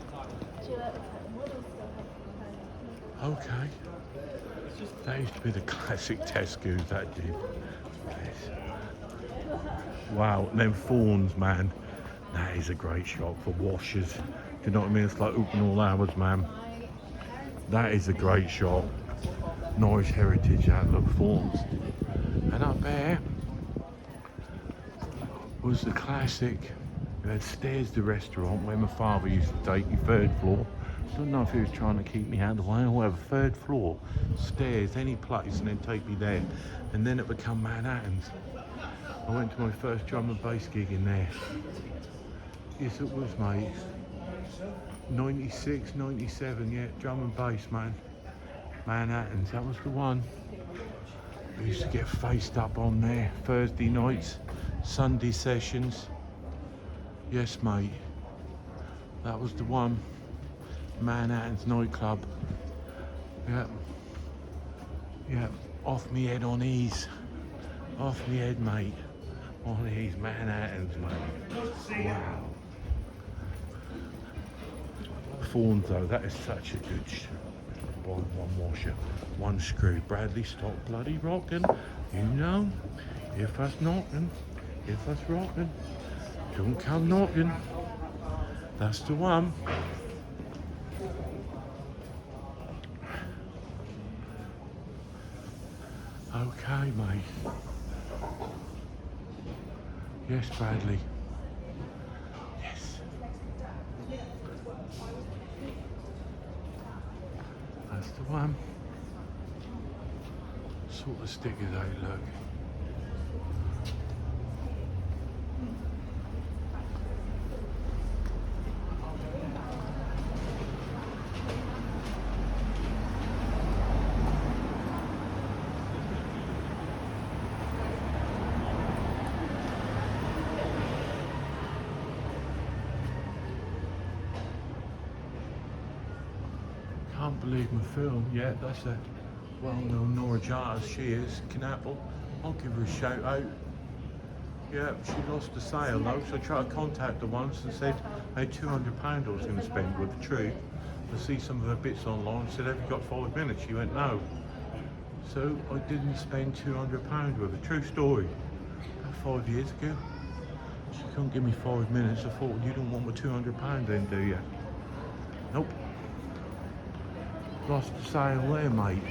Okay. That used to be the classic Tesco's, that did. Wow, and then Fawns, man. That is a great shop for washers. Do you know what I mean? It's like open all hours, man. That is a great shop. Norwich Heritage, that look, Fawns. And up there, was the classic. It had stairs, the restaurant where my father used to take me, 3rd floor. Don't know if he was trying to keep me out of the way or whatever. 3rd floor, stairs, any place, and then take me there. And then it became Manhattan's. I went to my first drum and bass gig in there. Yes, it was, mate. 96, 97, yeah, drum and bass, man. Manhattan's, that was the one. I used to get faced up on there. Thursday nights, Sunday sessions. Yes, mate. That was the one. Manhattan's nightclub. Yeah. Yeah. Off me head on ease. Off me head, mate. On ease, Manhattan's, mate. Wow. Thorns, though, that is such a good one washer, one screw. Bradley, stop bloody rocking. You know, if us knocking, if us rocking, don't come knocking. That's the one. Okay, mate. Yes, Bradley. Yes. That's the one. Sort of stickers out, look. Can't believe my film. Yeah, that's a well-known Norwich artist. She is, Knappel. I'll give her a shout out. Yeah, she lost the sale though, so I tried to contact her once and said I had £200 I was going to spend with the truth to see some of her bits online. I said, have you got 5 minutes? She went, no. So I didn't spend £200 with her. True story. About 5 years ago. She couldn't give me 5 minutes. I thought, you don't want my £200 then, do you? Nope. Lost the sale there, mate.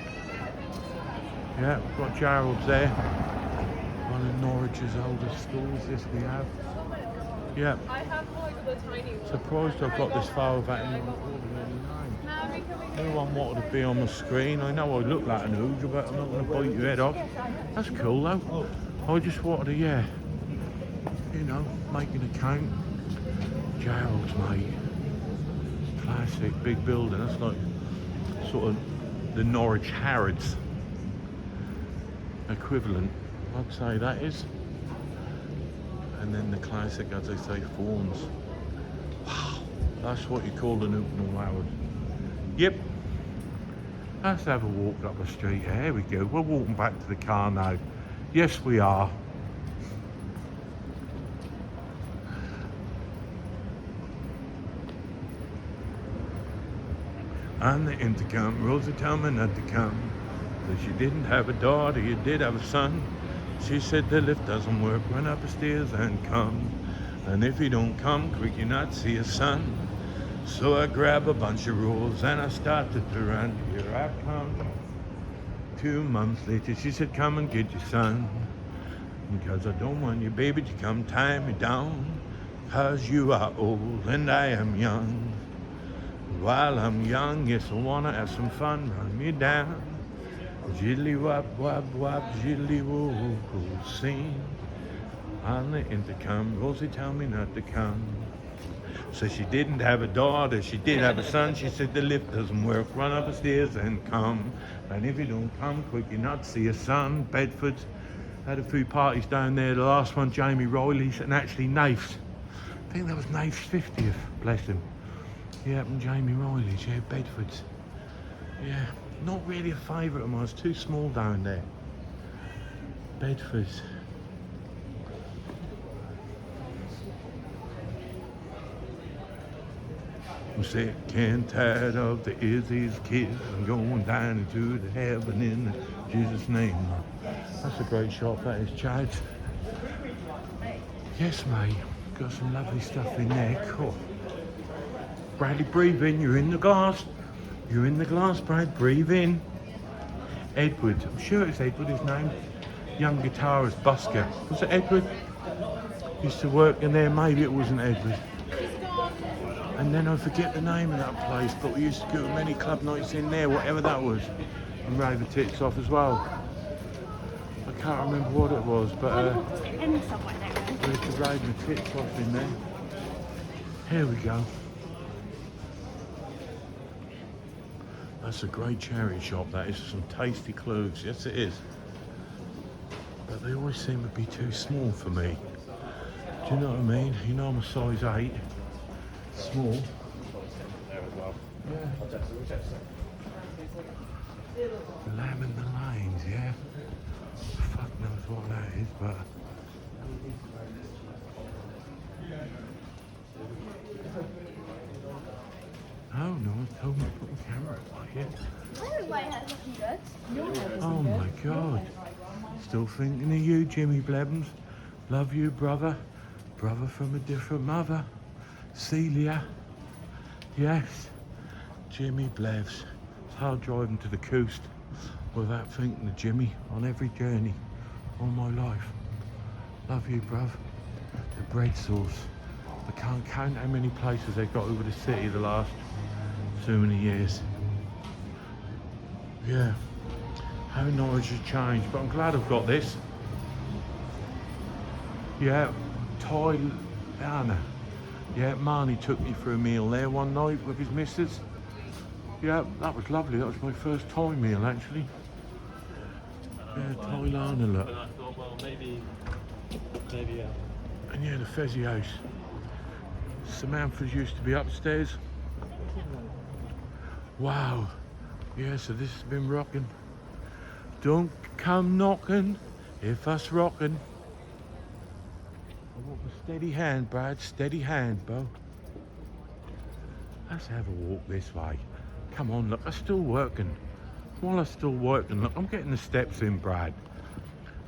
Yeah, we've got Gerald's there. One of Norwich's oldest stores, yes we have. Yeah. I have like the tiny one. Surprised I've got this far without anyone ordering. No one wanted to be on the screen. I know I look like an ooze, but I'm not going to bite your head off. That's cool though. I just wanted to, yeah, you know, make an account. Gerald's, mate. Classic, big building. That's like sort of the Norwich Harrods equivalent, I'd say that is. And then the classic, as I say, Fawns. Wow, that's what you call an Open Howard. Yep. Let's have a walk up the street. Here we go. We're walking back to the car now. Yes, we are. On the intercom, Rosie told me not to come. But she didn't have a daughter, you did have a son. She said the lift doesn't work, run up the stairs and come. And if you don't come quick, you not see a son. So I grab a bunch of rolls and I started to run. Here I come. 2 months later, she said, come and get your son. Because I don't want your baby to come tie me down. Cause you are old and I am young. While I'm young, yes, I wanna have some fun, run me down. Jiddly wop wop wop, jiddly woo woo woo, sing. On the intercom, Rosie told me not to come. So she didn't have a daughter, she did have a son. She said the lift doesn't work, run up the stairs and come. And if you don't come quick, you not see a son. Bedford had a few parties down there. The last one, Jamie Riley's, and actually Nafe's. I think that was Nafe's 50th, bless him. Yeah, and Jamie Riley's, yeah, Bedford's. Yeah, not really a favourite of mine, it's too small down there. Bedford's. I'm sick and tired of the Izzy's kids. I'm going down into the heaven in Jesus' name. That's a great shot, that is, Chad. Yes, mate, got some lovely stuff in there, cool. Bradley, breathe in, you're in the glass. You're in the glass, Brad, breathe in. Edward, I'm sure it's Edward, his name. Young guitarist, busker. Was it Edward? Used to work in there, maybe it wasn't Edward. And then I forget the name of that place, but we used to go to many club nights in there, whatever that was. And rave the tits off as well. I can't remember what it was, but we used to rave the tits off in there. Here we go. That's a great charity shop, that is. Some tasty clothes, yes it is. But they always seem to be too small for me. Do you know what I mean? You know I'm a size 8. Small. Yeah. The Lamb and the Lanes, yeah. Fuck knows what that is, but... Oh no, I told me to put the camera away, yeah. Oh my God. Still thinking of you, Jimmy Blevins. Love you, brother. Brother from a different mother. Celia. Yes. Jimmy Blevs. It's hard driving to the coast without thinking of Jimmy on every journey all my life. Love you, bruv. The bread sauce. I can't count how many places they've got over the city the last so many years. Yeah. How Norwich has changed, but I'm glad I've got this. Yeah, Thailand. Yeah, Marnie took me for a meal there one night with his missus. Yeah, that was lovely. That was my first Thai meal, actually. Yeah, Thailand, look. And I thought, well, maybe. And yeah, the Fezzy house. Samantha's used to be upstairs. Wow. Yeah, so this has been rocking. Don't come knocking if us rocking. I want a steady hand, Brad. Steady hand, Bo. Let's have a walk this way. Come on, look, I'm still working. While I'm still working, look, I'm getting the steps in, Brad.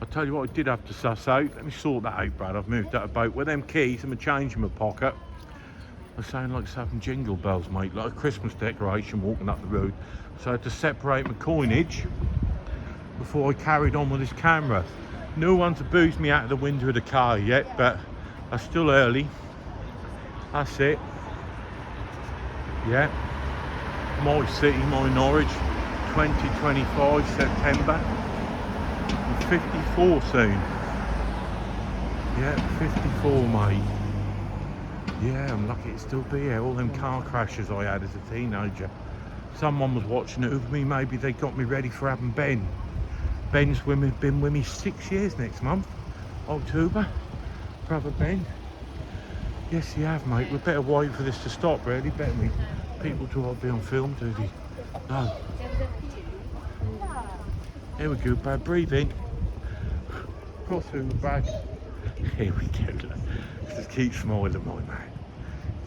I'll tell you what I did have to suss out. Let me sort that out, Brad. I've moved that about. With them keys and my change in my pocket. I sound like having jingle bells, mate, like a Christmas decoration walking up the road. So I had to separate my coinage before I carried on with this camera. No one's boozed me out of the window of the car yet, but I'm still early. That's it. Yeah. My city, my Norwich, 2025 September. I'm 54 soon. Yeah, 54, mate. Yeah, I'm lucky to still be here. All them car crashes I had as a teenager. Someone was watching it with me. Maybe they got me ready for having Ben. Ben's been with me 6 years next month, October. Brother Ben. Yes, you have, mate. We better wait for this to stop, really, better we? People do not be on film, do they? No. Here we go, Brad. Breathe in. Cross through the back. Here we go. Just keep smiling, my man.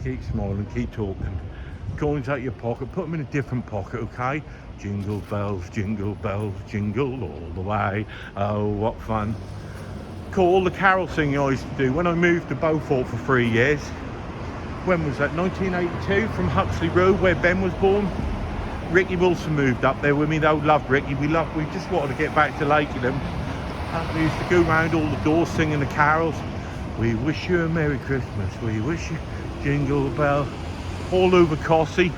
Keep smiling, keep talking. Coins out your pocket, put them in a different pocket, okay? Jingle bells, jingle all the way. Oh, what fun. Cool, the carol singing I used to do when I moved to Beaufort for 3 years. When was that? 1982, from Huxley Road, where Ben was born. Ricky Wilson moved up there with me, though. Loved Ricky. We just wanted to get back to Lakenham. And we used to go round all the doors singing the carols. We wish you a Merry Christmas. We wish you jingle bell. All over Cossey.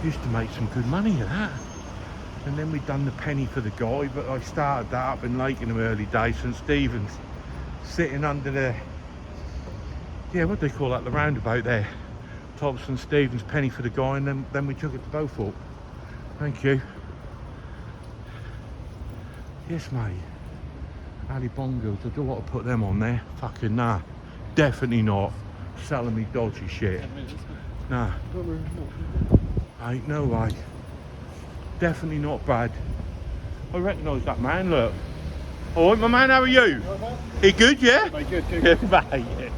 Used to make some good money of that. And then we'd done the penny for the guy, but I started that up in Lakenham early days, St Stephen's, sitting under the, yeah, what do they call that, the roundabout there, top St Stephen's, penny for the guy, and then we took it to Beaufort. Thank you. Yes, mate. Ali Bongos, I don't want to put them on there. Fucking nah. Definitely not. Selling me dodgy shit. Nah. Ain't no way. Definitely not bad. I recognise that man, look. Alright, my man, how are you? You good, yeah? Very good, good. Yeah, mate, yeah.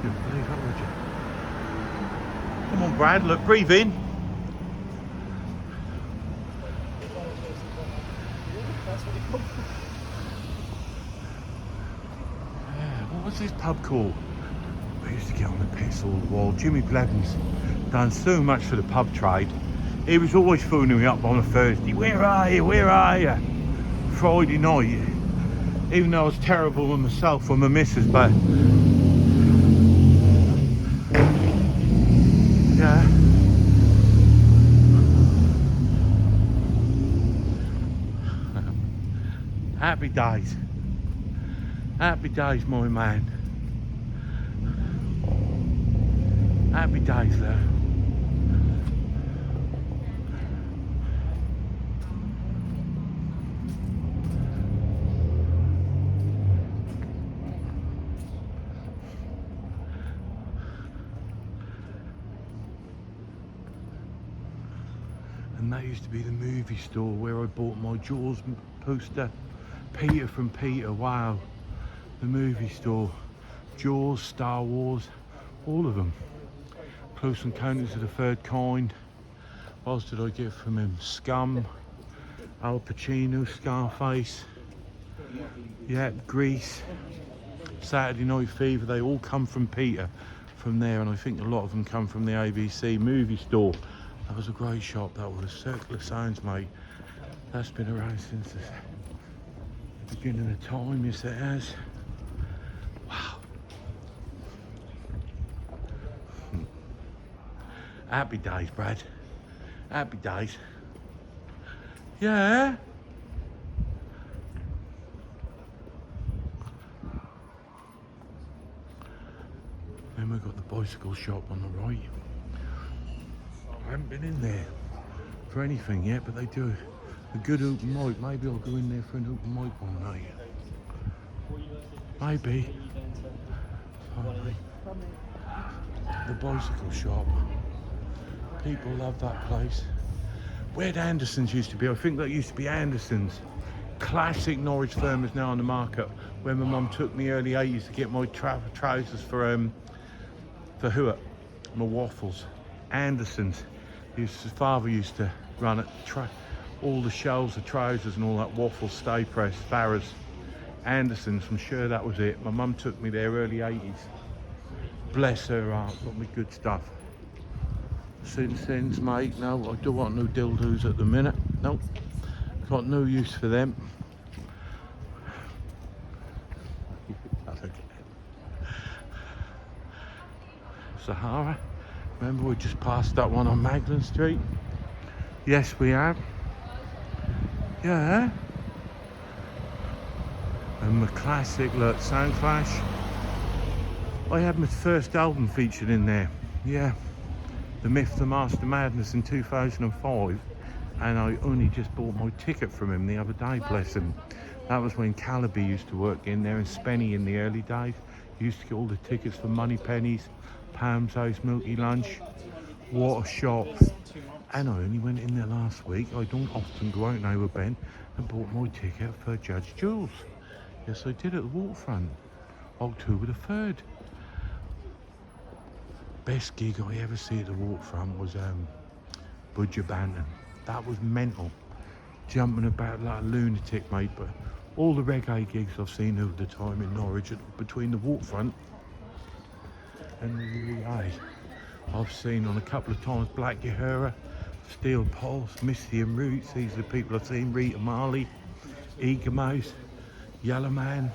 Couldn't believe that, would you? Come on, Brad, look, breathe in. What's this pub called? I used to get on the piss all the while. Jimmy Blevins done so much for the pub trade. He was always phoning me up on a Thursday. Where are you? Where are you? Friday night. Even though I was terrible with myself or my missus, but yeah. Happy days. Happy days, my man. Happy days, love. And that used to be the movie store where I bought my Jaws poster. Peter from Peter, wow. The movie store. Jaws, Star Wars, all of them. Close Encounters of the Third Kind. What else did I get from him? Scum, Al Pacino, Scarface. Yeah, Grease, Saturday Night Fever. They all come from Peter from there, and I think a lot of them come from the ABC movie store. That was a great shop, that was. Circle of Sounds, mate. That's been around since the beginning of time, yes it has. Wow. Happy days, Brad. Happy days. Yeah. Then we've got the bicycle shop on the right. I haven't been in there for anything yet, but they do a good open mic. Maybe I'll go in there for an open mic one night. Maybe. Finally. The bicycle shop. People love that place. Where Anderson's used to be, I think that used to be Anderson's. Classic Norwich firm is now on the market. Where my mum took me early 80s to get my trousers for Hewitt, my waffles. Anderson's. His father used to run it, all the shelves of trousers and all that, waffle, stay press, Farrah's. Anderson's, I'm sure that was it. My mum took me there early 80s. Bless her heart, got me good stuff. Since, mate, no, I don't want no dildos at the minute. Nope, got no use for them. Sahara, remember we just passed that one on Magdalen Street? Yes, we have. Yeah. And my classic, look, Sound Clash. I had my first album featured in there. Yeah. The Myth, the Master Madness in 2005. And I only just bought my ticket from him the other day, bless him. That was when Calaby used to work in there and Spenny in the early days. Used to get all the tickets for money pennies, Pam's House, Milky Lunch. What a shop. And I only went in there last week. I don't often go out now with Ben and bought my ticket for Judge Jules. Yes, I did at the waterfront. October the 3rd. Best gig I ever see at the waterfront was Budger Banton. That was mental. Jumping about like a lunatic, mate. But all the reggae gigs I've seen over the time in Norwich, between the waterfront and the UEA, I've seen on a couple of times Black Uhura, Steel Pulse, Misty and Roots. These are the people I've seen. Rita Marley, Eager Mouse, Yellow Man.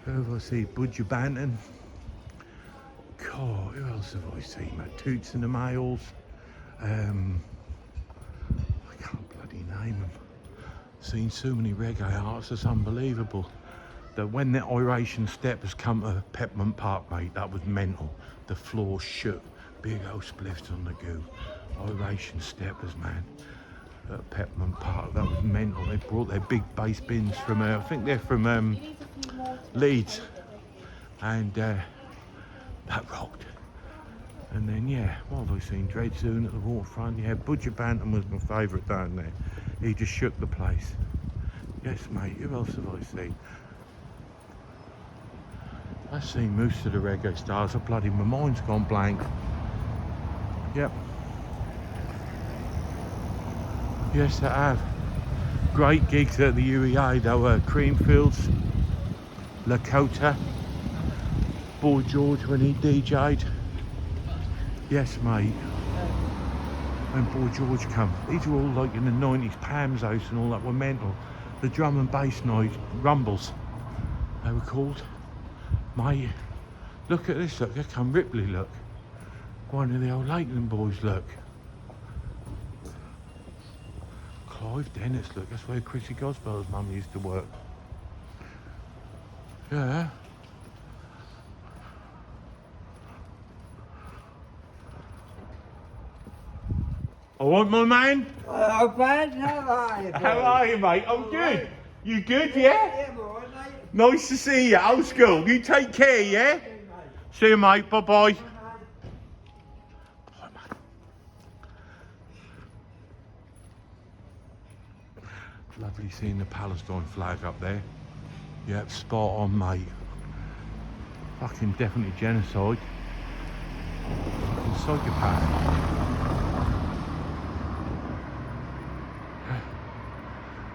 Who have I seen? Budger Banton. God, who else have I seen, mate? Toots and the Males. I can't bloody name them. Seen so many reggae artists, it's unbelievable. That when the Iration Steppers come to Peppermint Park, mate, that was mental. The floor shook. Big old spliffs on the goo. Iration Steppers, man. At Peppermint Park, that was mental. They brought their big bass bins from, I think they're from Leeds. And that rocked. And then, yeah, what have I seen? Dread Zone at the waterfront. Yeah, Budger Banton was my favourite down there. He just shook the place. Yes, mate, who else have I seen? I've seen most of the reggae stars. My mind's gone blank. Yep. Yes, I have. Great gigs at the UEA. There were Creamfields, Lakota, Boy George when he DJ'd. Yes, mate. When Boy George come. These were all like in the 90s, Pam's House and all that were mental. The drum and bass night, rumbles, they were called. Mate, look at this, look, here come Ripley, look. One of the old Lakeland boys, look. Clive Dennis, look, that's where Chrissy Gosbell's mum used to work. Yeah. All right, my man? Hello, Ben. How are you? How are you, mate? I'm good. You good, yeah? Yeah, I'm all right, mate. Nice to see you, old school. You take care, yeah? See you, mate. Bye-bye. Lovely seeing the Palestine flag up there. Yep, spot on, mate. Fucking definitely genocide. Fucking psychopath.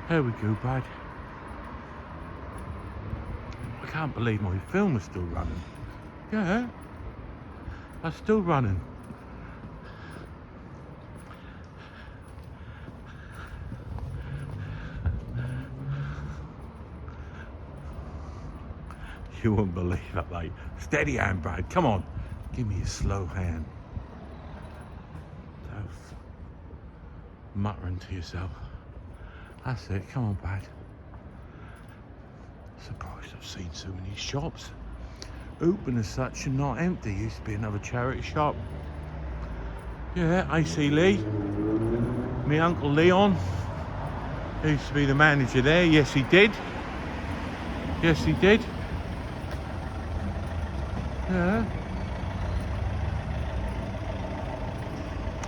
There we go, Brad. I can't believe my film is still running. Yeah, that's still running. You wouldn't believe it, mate. Steady hand, Brad. Come on. Give me a slow hand. Don't muttering to yourself. That's it. Come on, Brad. Surprised I've seen so many shops open as such and not empty. Used to be another charity shop. Yeah, AC Lee. Me Uncle Leon. He used to be the manager there. Yes, he did. Yes, he did. Yeah.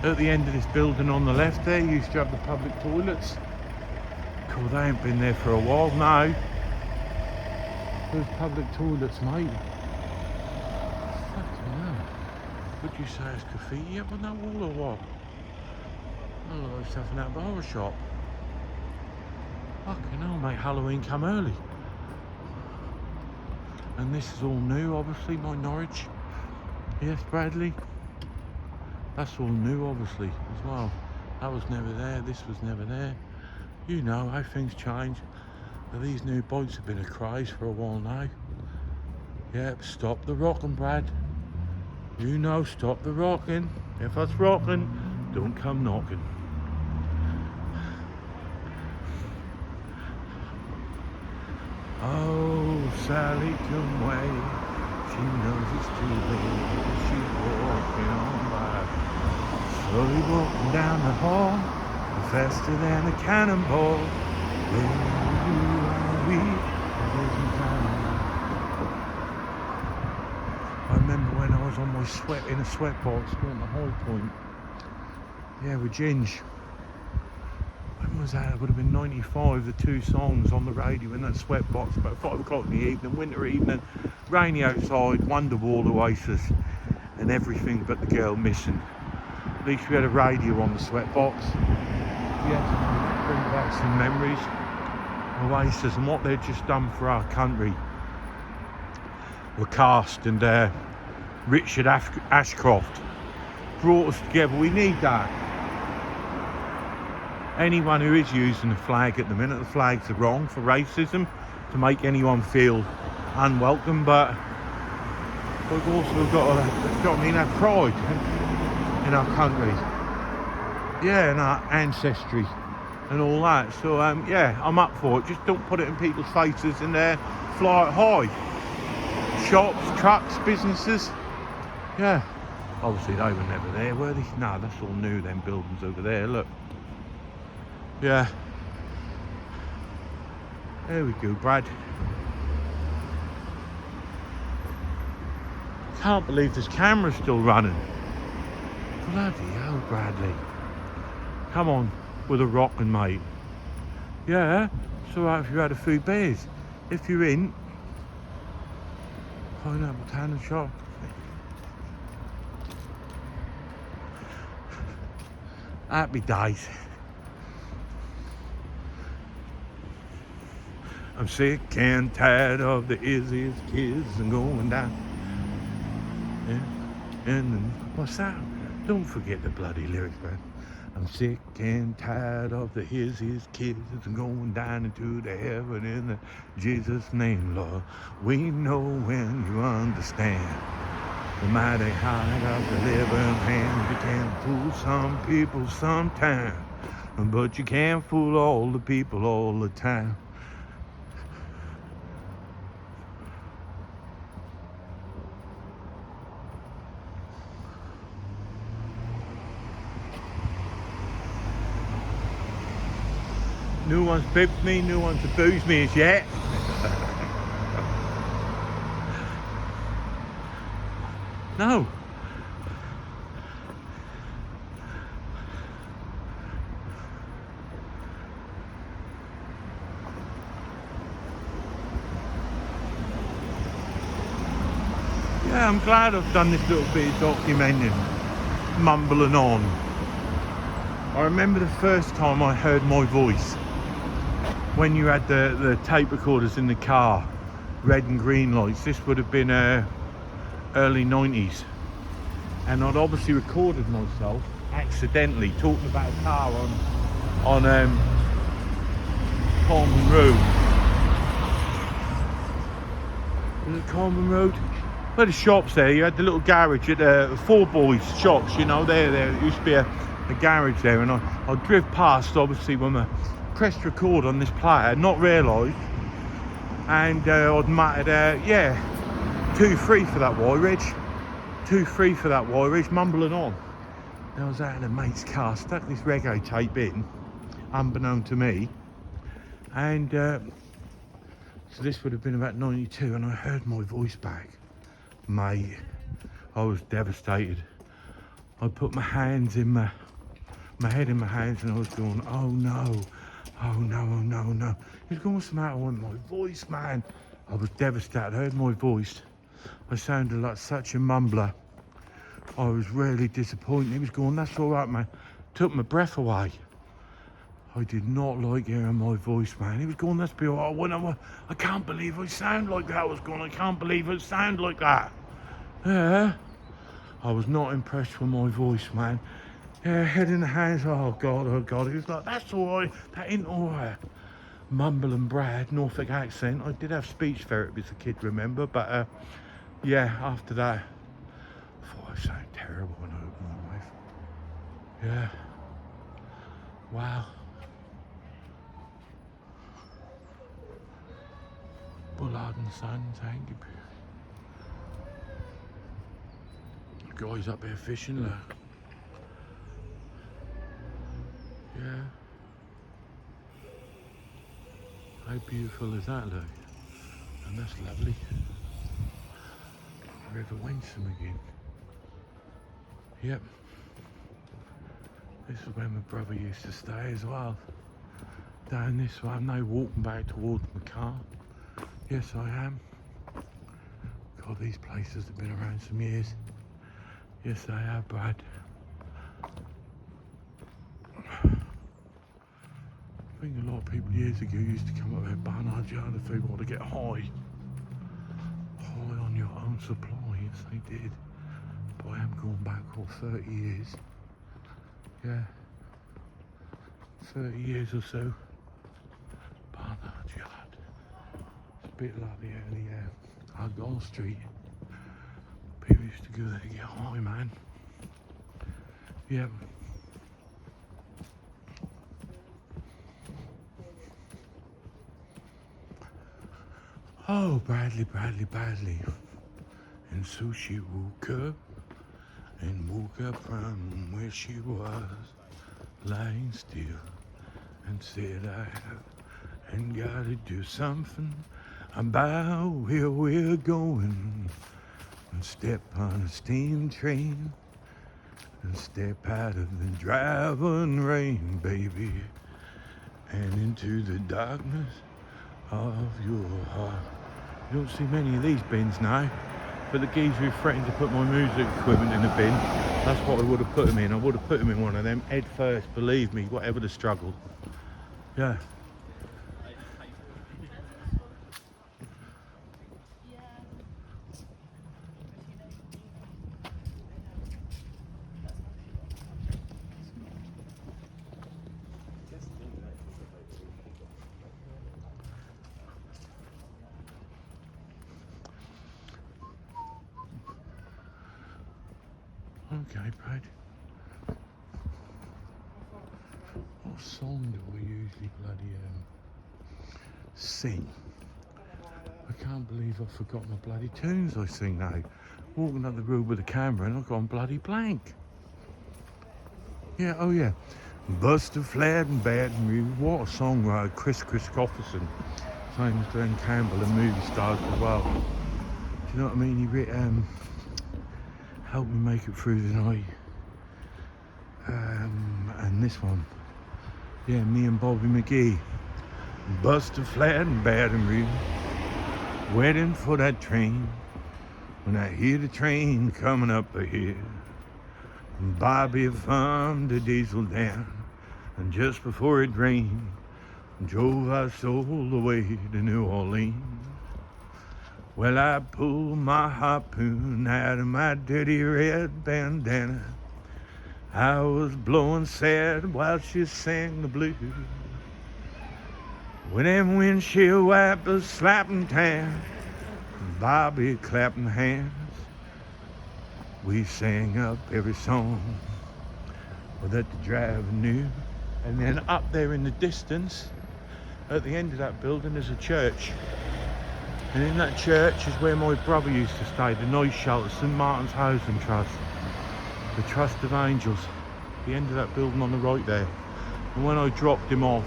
At the end of this building on the left there, you used to have the public toilets. Cool, they ain't been there for a while now. Those public toilets, mate. Fucking hell. Would you say it's graffiti up on that wall or what? I don't know, it's having that barber shop. Fucking hell, mate, Halloween come early. And this is all new, obviously, my Norwich. Yes, Bradley. That's all new, obviously, as well. That was never there, this was never there. You know how things change. But these new bikes have been a craze for a while now. Yep, stop the rocking, Brad. You know, stop the rocking. If that's rocking, don't come knocking. Oh, Sally, come away. She knows it's too late. She's walking on by. Slowly walking down the hall, faster than a cannonball. Where are we? I remember when I was on my sweat in a sweatbox going to High Point. Yeah, with Ginge. When was that? It would have been 95, the two songs on the radio in that sweatbox about 5 o'clock in the evening, winter evening, rainy outside, Wonderwall, Oasis, and everything but the girl missing. At least we had a radio on the sweatbox. We had to bring back some memories. Oasis and what they'd just done for our country. Were Cast and Richard Ashcroft brought us together. We need that. Anyone who is using the flag at the minute, the flags are wrong for racism, to make anyone feel unwelcome, but we've also got to have pride in our country. Yeah, and our ancestry and all that. So yeah, I'm up for it. Just don't put it in people's faces and fly it high. Shops, trucks, businesses. Yeah. Obviously they were never there, were they? No, that's all new, them buildings over there, look. Yeah. There we go, Brad. Can't believe this camera's still running. Bloody hell, Bradley. Come on, with a rockin', mate. Yeah, it's alright if you had a few beers. If you're in, pineapple tannin shop. Happy days. I'm sick and tired of the easiest kids and going down. And what's that? Don't forget the bloody lyrics, man. I'm sick and tired of the his kids and going down into the heaven in the Jesus name, Lord. We know when you understand. The mighty heart of the living hand. You can fool some people sometime, but you can't fool all the people all the time. No one's bipped me, no one's abused me as yet. No. Yeah, I'm glad I've done this little bit of documenting, mumbling on. I remember the first time I heard my voice, when you had the tape recorders in the car, red and green lights. This would have been early 90s. And I'd obviously recorded myself accidentally talking about a car on Coleman Road. Was it Coleman Road? Where the shops there, you had the little garage at Four Boys shops, you know, there used to be a garage there, and I drove past, obviously, when I pressed record on this player, not realised, and I'd muttered, yeah, 2-3 for that Ridge, 2-3 for that Ridge, mumbling on. And I was out in a mate's car, stuck this reggae tape in, unbeknown to me, and so this would have been about 92, and I heard my voice back. Mate, I was devastated. I put my hands in my head in my hands, and I was going, oh no, oh no, oh no, oh no. He was going, what's the matter with my voice, man? I was devastated. I heard my voice. I sounded like such a mumbler. I was really disappointed. He was going, that's all right, man. Took my breath away. I did not like hearing my voice, man. He was going, that's be all right. I can't believe I sound like that. I was going, I can't believe I sound like that. Yeah. I was not impressed with my voice, man. Yeah, head in the hands, oh God, oh God. He was like, that's all right, that ain't all right. Mumble and Brad, Norfolk accent. I did have speech therapy as a kid, remember? But yeah, after that, I thought I sounded terrible when I opened my mouth. Yeah. Wow. Bullard and Sons, thank you. Guys up here fishing, look. Yeah. How beautiful is that, look? And that's lovely. River Winsome again. Yep. This is where my brother used to stay as well. Down this way, I'm now walking back towards my car. Yes, I am. God, these places have been around some years. Yes, they have, Brad. I think a lot of people years ago used to come up here, Barnard Yard, if they want to get high. High on your own supply, yes they did. But I am going back all 30 years. Yeah. 30 years or so. Barnard Yard. It's a bit like the early Argyle Street. People used to go there to get high, man. Yep. Oh, Bradley. And so she woke up from where she was, lying still, and said, I have and gotta do something about where we're going, and step on a steam train, and step out of the driving rain, baby, and into the darkness of your heart. You don't see many of these bins now, but the geezer who threatened to put my music equipment in a bin, that's what I would have put him in. I would have put him in one of them, head first, believe me, whatever the struggle. Yeah. Okay, Brad. What song do we usually bloody sing? I can't believe I forgot my bloody tunes I sing now. Walking up the road with a camera and I've gone bloody blank. Yeah, oh yeah. Buster Flat and Baton Rouge. What a songwriter. Chris Christopherson. Same as Glenn Campbell and movie stars as well. Do you know what I mean? He helped me make it through the night. And this one. Yeah, me and Bobby McGee. Buster Flat and Baton Rouge. Waiting for that train. When I hear the train coming up ahead. Bobby farmed the diesel down. And just before it rained, drove our soul away to New Orleans. Well, I pulled my harpoon out of my dirty red bandana. I was blowing sad while she sang the blues. With them windshield wipers slapping time, Bobby clapping hands, we sang up every song that the driver knew. And then up there in the distance, at the end of that building, there's a church. And in that church is where my brother used to stay, the night shelter, St Martin's Housing Trust, the Trust of Angels. The end of that building on the right there. And when I dropped him off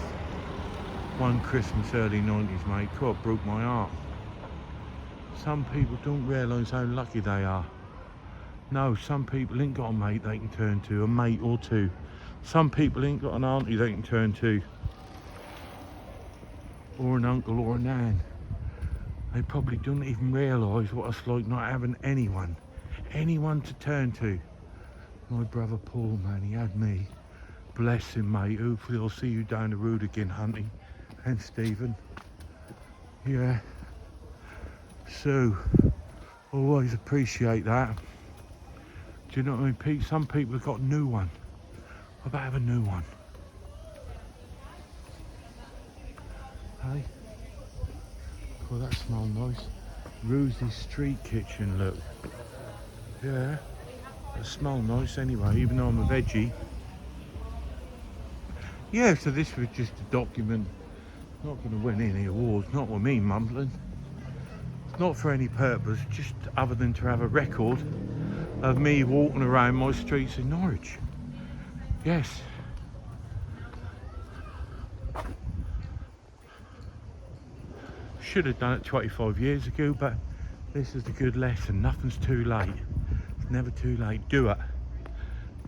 one Christmas early 90s, mate, God, broke my heart. Some people don't realise how lucky they are. No, some people ain't got a mate they can turn to, a mate or two. Some people ain't got an auntie they can turn to, or an uncle or a nan. They probably don't even realise what it's like not having anyone to turn to. My brother Paul, man, he had me. Bless him, mate. Hopefully I'll see you down the road again, Hunty and Stephen. Yeah. So, always appreciate that. Do you know what I mean, Pete? Some people have got a new one. What about have a new one? Hey? Oh, that smells nice. Rosie's Street Kitchen, look. Yeah. It smells nice anyway, even though I'm a veggie. Yeah, so this was just a document. Not going to win any awards, not with me mumbling. It's not for any purpose, just other than to have a record of me walking around my streets in Norwich. Yes. Should have done it 25 years ago, but this is a good lesson. Nothing's too late. It's never too late. Do it.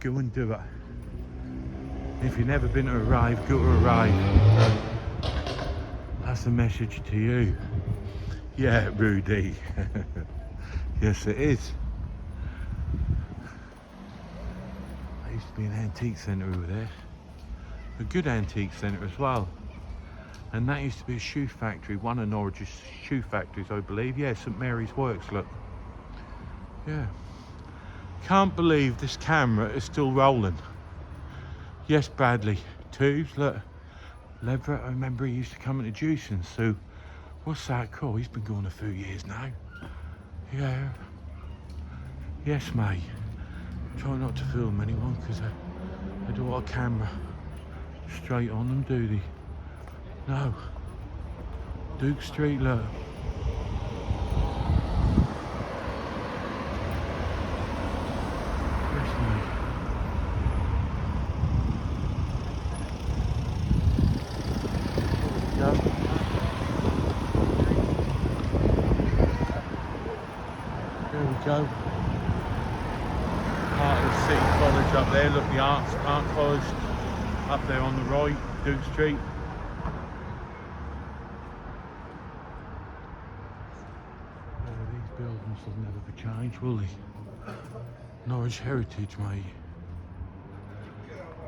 Go and do it. If you've never been to a rave, go to a rave. That's a message to you. Yeah, Rudy. Yes, it is. There used to be an antique centre over there. A good antique centre as well. And that used to be a shoe factory, one of Norwich's shoe factories, I believe. Yeah, St Mary's Works, look. Yeah. Can't believe this camera is still rolling. Yes, Bradley. Tubes, look. Leverett, I remember he used to come into juicing, so what's that called? He's been going a few years now. Yeah. Yes, mate. Try not to film anyone, because they don't want a camera straight on them, do they? No. Duke Street, look. Yes, mate. There we go. There we go. Part of the City College up there. Look, the Art College up there on the right, Duke Street. Buildings will never be changed, will they? Norwich heritage, mate.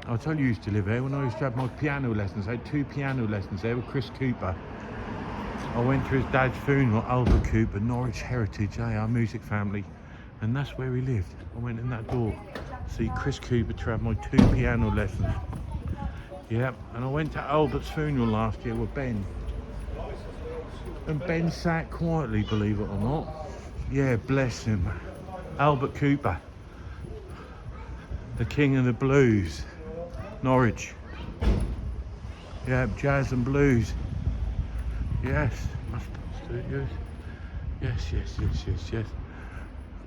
I'll tell you, I used to live there when I used to have my piano lessons. I had 2 piano lessons there with Chris Cooper. I went to his dad's funeral, Albert Cooper, Norwich heritage, our music family, and that's where he lived. I went in that door, see Chris Cooper to have my 2 piano lessons. Yep, and I went to Albert's funeral last year with Ben. And Ben sat quietly, believe it or not. Yeah, bless him. Albert Cooper. The king of the blues. Norwich. Yeah, jazz and blues. Yes, studios. Yes.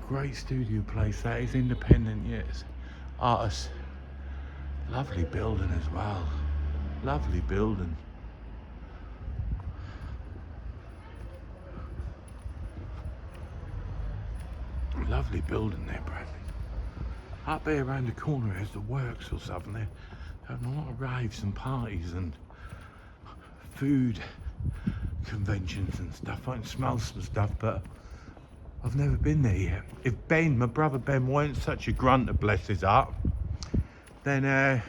Great studio place. That is independent, yes. Artists. Lovely building as well. Lovely building. Lovely building there, Bradley. Up there around the corner there's the works or something. They're having a lot of raves and parties and food conventions and stuff. I can smell some stuff, but I've never been there yet. If Ben, my brother Ben, weren't such a grunter, bless his heart, then I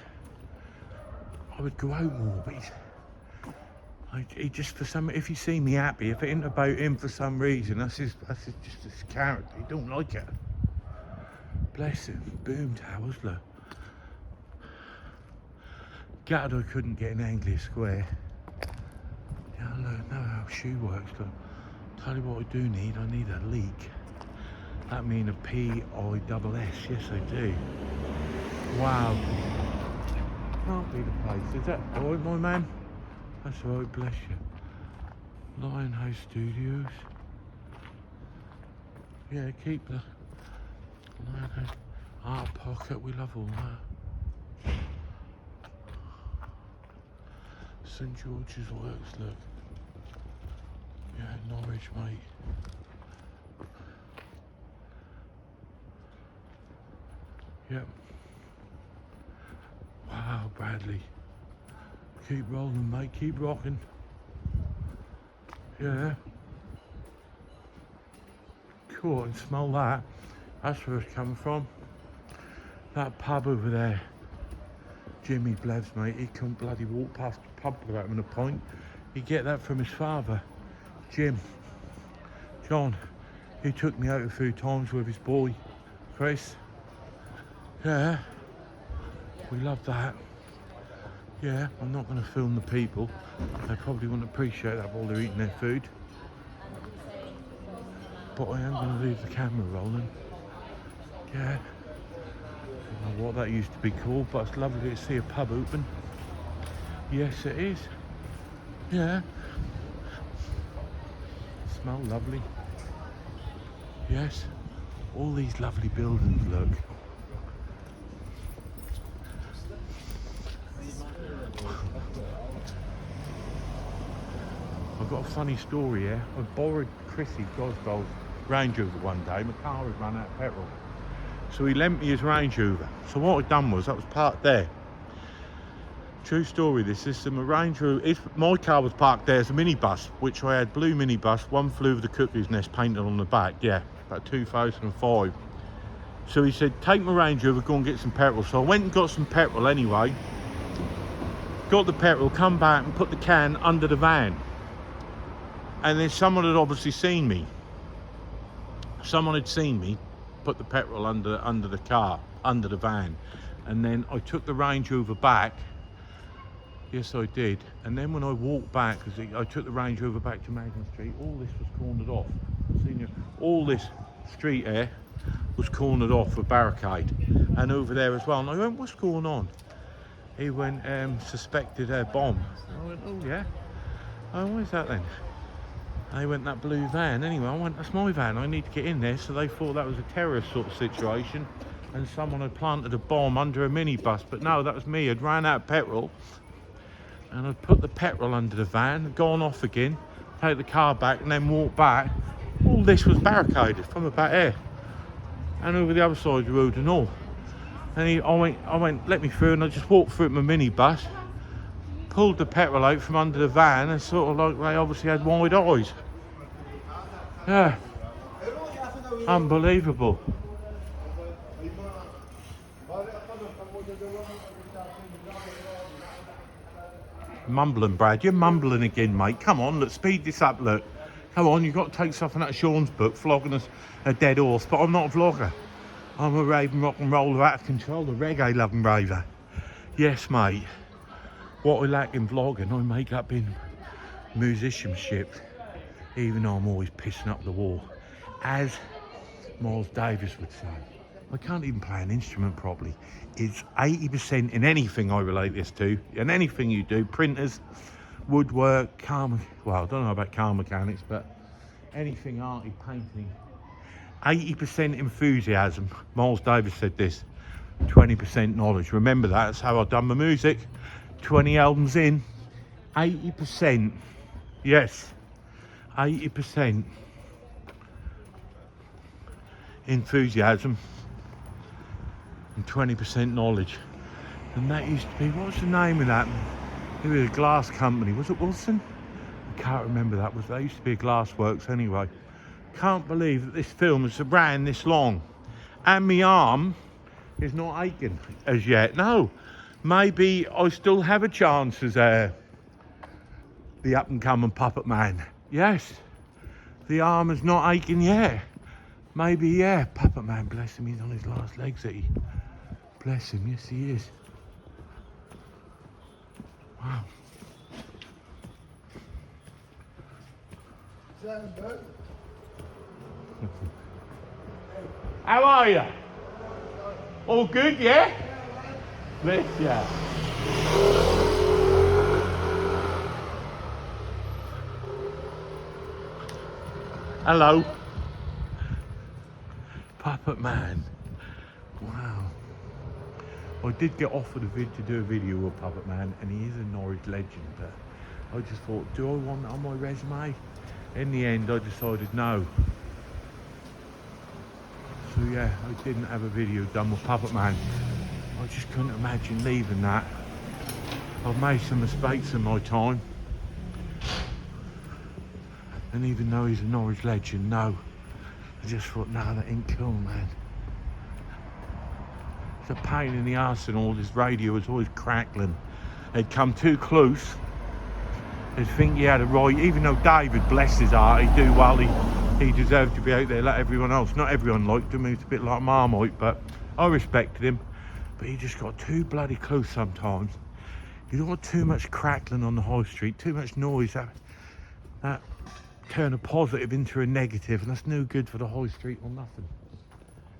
would go out more, but he just, for some, if you see me happy, if it ain't about him for some reason, that's just his character. He don't like it. Bless him. Boom towers, look. Gutted I couldn't get in Anglia Square. Yeah, I don't know how shoe works, but tell you what I do need. I need a leak. That mean a P-I-double-S. Yes, I do. Wow. Can't be the place. Is that alright, my man? That's alright, bless you. Lionhouse Studios. Yeah, keep the Lionhouse Art Pocket. We love all that. St George's Works, look. Yeah, Norwich, mate. Yep. Wow, Bradley. Keep rolling, mate. Keep rocking. Yeah. Cool, I can smell that. That's where it's coming from. That pub over there. Jimmy Blev's, mate. He couldn't bloody walk past the pub without having a pint. He'd get that from his father, Jim. John. He took me out a few times with his boy, Chris. Yeah. We love that. Yeah, I'm not going to film the people. They probably wouldn't appreciate that while they're eating their food. But I am going to leave the camera rolling. Yeah. I don't know what that used to be called, but it's lovely to see a pub open. Yes, it is. Yeah. Smell lovely. Yes. All these lovely buildings, look. I've got a funny story here. I borrowed Chrissy Gosgold's Range Rover one day. My car had run out of petrol. So he lent me his Range Rover. So what I'd done was, that was parked there. True story, this is my Range Rover. My car was parked there as a minibus, which I had blue minibus. One flew over the cuckoo's nest painted on the back. Yeah, about 2005. So he said, take my Range Rover, go and get some petrol. So I went and got some petrol anyway. Got the petrol, come back and put the can under the van. And then someone had obviously seen me. Someone had seen me put the petrol under the car, under the van. And then I took the Range Rover back. Yes, I did. And then when I walked back, because I took the Range Rover back to Magdalen Street, all this was cornered off. All this street here was cornered off with barricade. And over there as well. And I went, what's going on? He went, suspected a bomb. I went, oh yeah? Oh, what is that then? They went, that blue van. Anyway, I went, that's my van, I need to get in there. So they thought that was a terrorist sort of situation and someone had planted a bomb under a minibus. But no, that was me. I'd ran out of petrol and I'd put the petrol under the van, gone off again, take the car back and then walk back. All this was barricaded from about here and over the other side of the road and all. And I went, let me through, and I just walked through with my minibus, pulled the petrol out from under the van, and sort of like they obviously had wide eyes. Yeah. Unbelievable. Mumbling, Brad. You're mumbling again, mate. Come on, let's speed this up, look. Come on, you've got to take something out of Sean's book, flogging us a dead horse. But I'm not a vlogger. I'm a raving rock and roller out of control, a reggae loving raver. Yes, mate. What I lack in vlogging, I make up in musicianship, even though I'm always pissing up the wall, as Miles Davis would say. I can't even play an instrument properly. It's 80% in anything I relate this to, and anything you do, printers, woodwork, well, I don't know about car mechanics, but anything arty, painting. 80% enthusiasm. Miles Davis said this. 20% knowledge. Remember that. That's how I've done my music. 20 albums in. 80%. Yes. 80% enthusiasm and 20% knowledge. And that used to be, what was the name of that? It was a glass company. Was it Wilson? I can't remember that. That used to be a glass works anyway. Can't believe that this film has ran this long. And my arm is not aching as yet. No. Maybe I still have a chance as the up and coming puppet man. Yes. The arm is not aching yet. Maybe, yeah. Puppet man, bless him, he's on his last legs, he. Bless him, yes he is. Wow. How are you? All good, yeah? Bless ya. Hello. Puppet man. Wow. I did get offered to do a video with Puppet Man, and he is a Norwich legend, but I just thought, do I want that on my resume? In the end, I decided no. So yeah, I didn't have a video done with Puppet Man. I just couldn't imagine leaving that. I've made some mistakes in my time. And even though he's a Norwich legend, no. I just thought, no, that ain't cool, man. It's a pain in the arse, and all this radio was always crackling. They'd come too close. They'd think he had a right, even though David, bless his heart, he'd do well, he deserved to be out there like everyone else. Not everyone liked him, he was a bit like Marmite, but I respected him. But he just got too bloody close sometimes. You don't want too much crackling on the high street, too much noise. That turn a positive into a negative, and that's no good for the high street or nothing.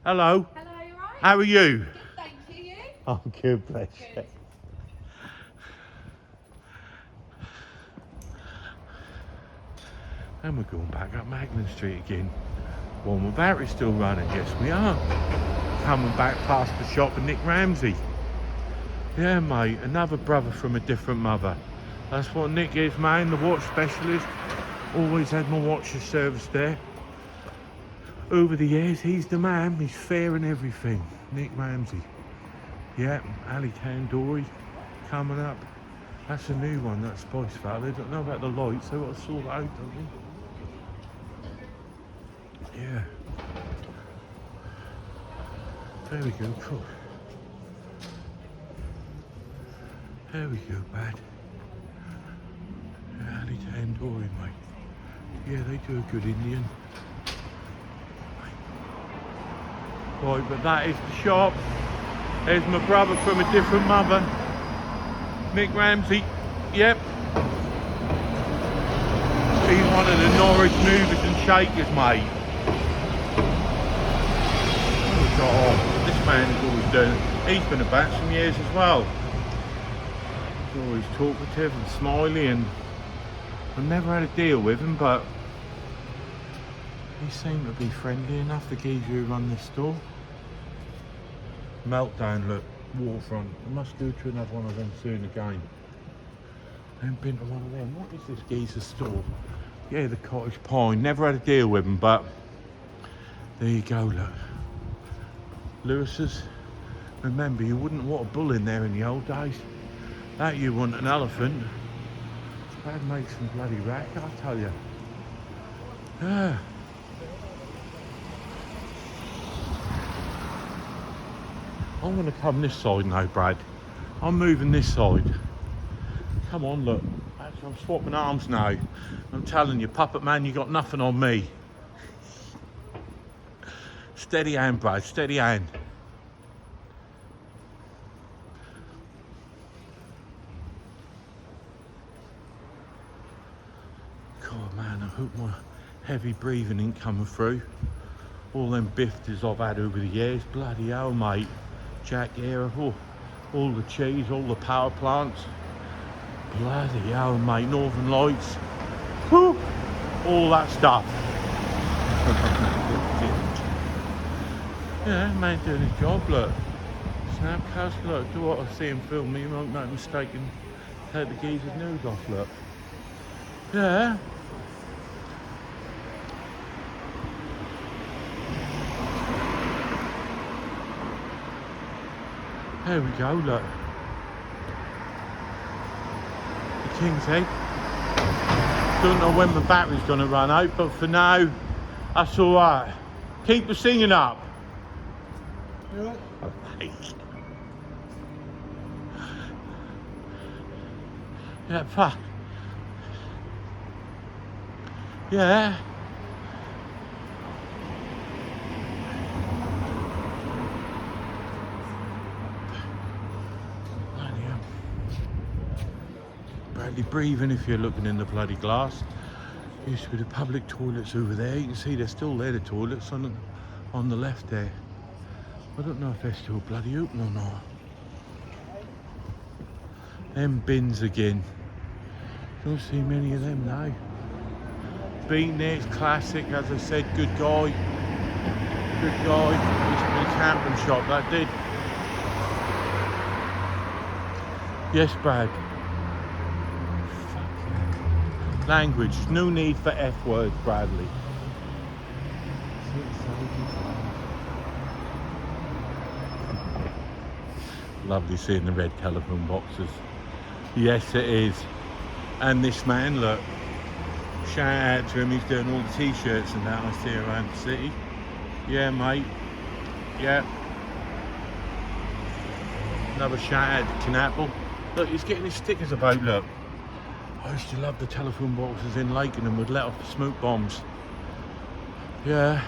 Hello. Hello, you right? How are you? Good, thank you. You? I'm good, bless you. Good. And we're going back up Magnan Street again. Well, my battery's still running. Yes, we are. Coming back past the shop of Nick Ramsey. Yeah, mate, another brother from a different mother. That's what Nick is, man, the watch specialist. Always had my watches serviced there. Over the years, he's the man. He's fair in everything. Nick Ramsey. Yeah, Ali Tandoori coming up. That's a new one, that Spice Valley. They don't know about the lights, so I've got to sort that out, don't you? Yeah. There we go, cool. There we go, bad. Yeah, Ali Tandoori, mate. Yeah, they do a good Indian. Right, but that is the shop. There's my brother from a different mother. Nick Ramsey, yep. He's one of the Norwich movers and shakers, mate. Oh God, this man is always doing. He's been about some years as well. He's always talkative and smiley, and I've never had a deal with him, but he seemed to be friendly enough, the geezer who run this store. Meltdown, look, waterfront. I must go to another one of them soon again. I haven't been to one of them. What is this geezer's store? Yeah, the Cottage Pine. Never had a deal with them, but there you go, look. Lewis's. Remember, you wouldn't want a bull in there in the old days. That you want an elephant. That'd make some bloody rack, I'll tell you. Yeah. I'm going to come this side now, Brad. I'm moving this side. Come on, look. I'm swapping arms now. I'm telling you, Puppet Man, you got nothing on me. Steady hand, Brad, steady hand. God, man, I hope my heavy breathing ain't coming through. All them bifters I've had over the years. Bloody hell, mate. Jack era. Oh, all the cheese, all the power plants. Bloody hell, mate. Northern Lights. Whew. All that stuff. Yeah, man doing his job, look. Snapcast, look. Do what I see him film me. You won't make a mistake and take the geezer's nose off, look. Yeah. There we go, look. The King's Head. Don't know when my battery's going to run out, but for now, that's alright. Keep the singing up. You right? Okay. Yeah, fuck. Yeah. Bloody hell. Barely breathing if you're looking in the bloody glass. Used to be the public toilets over there. You can see they're still there, the toilets on the left there. I don't know if they're still bloody open or not. Them bins again. Don't see many of them now. Been there, it's classic, as I said, good guy. Good guy. Used to be a camping shop, that did. Yes, Brad. Fuck. Language, no need for F words, Bradley. Lovely seeing the red telephone boxes. Yes, it is. And this man, look, shout out to him, he's doing all the t-shirts and that I see around the city. Yeah, mate. Yeah. Another shout out to Knappel. Look, he's getting his stickers about, look. I used to love the telephone boxes in Lakenham would let off the smoke bombs. Yeah.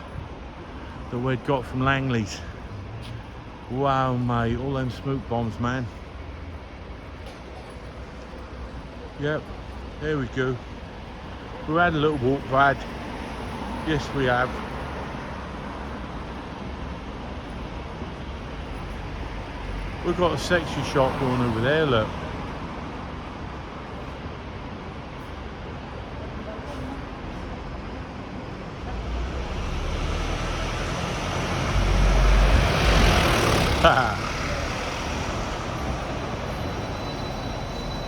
That we'd got from Langley's. Wow, mate, all them smoke bombs, man. Yep, there we go. We had a little walk, Brad. Yes, we have. We've got a sexy shop going over there, look.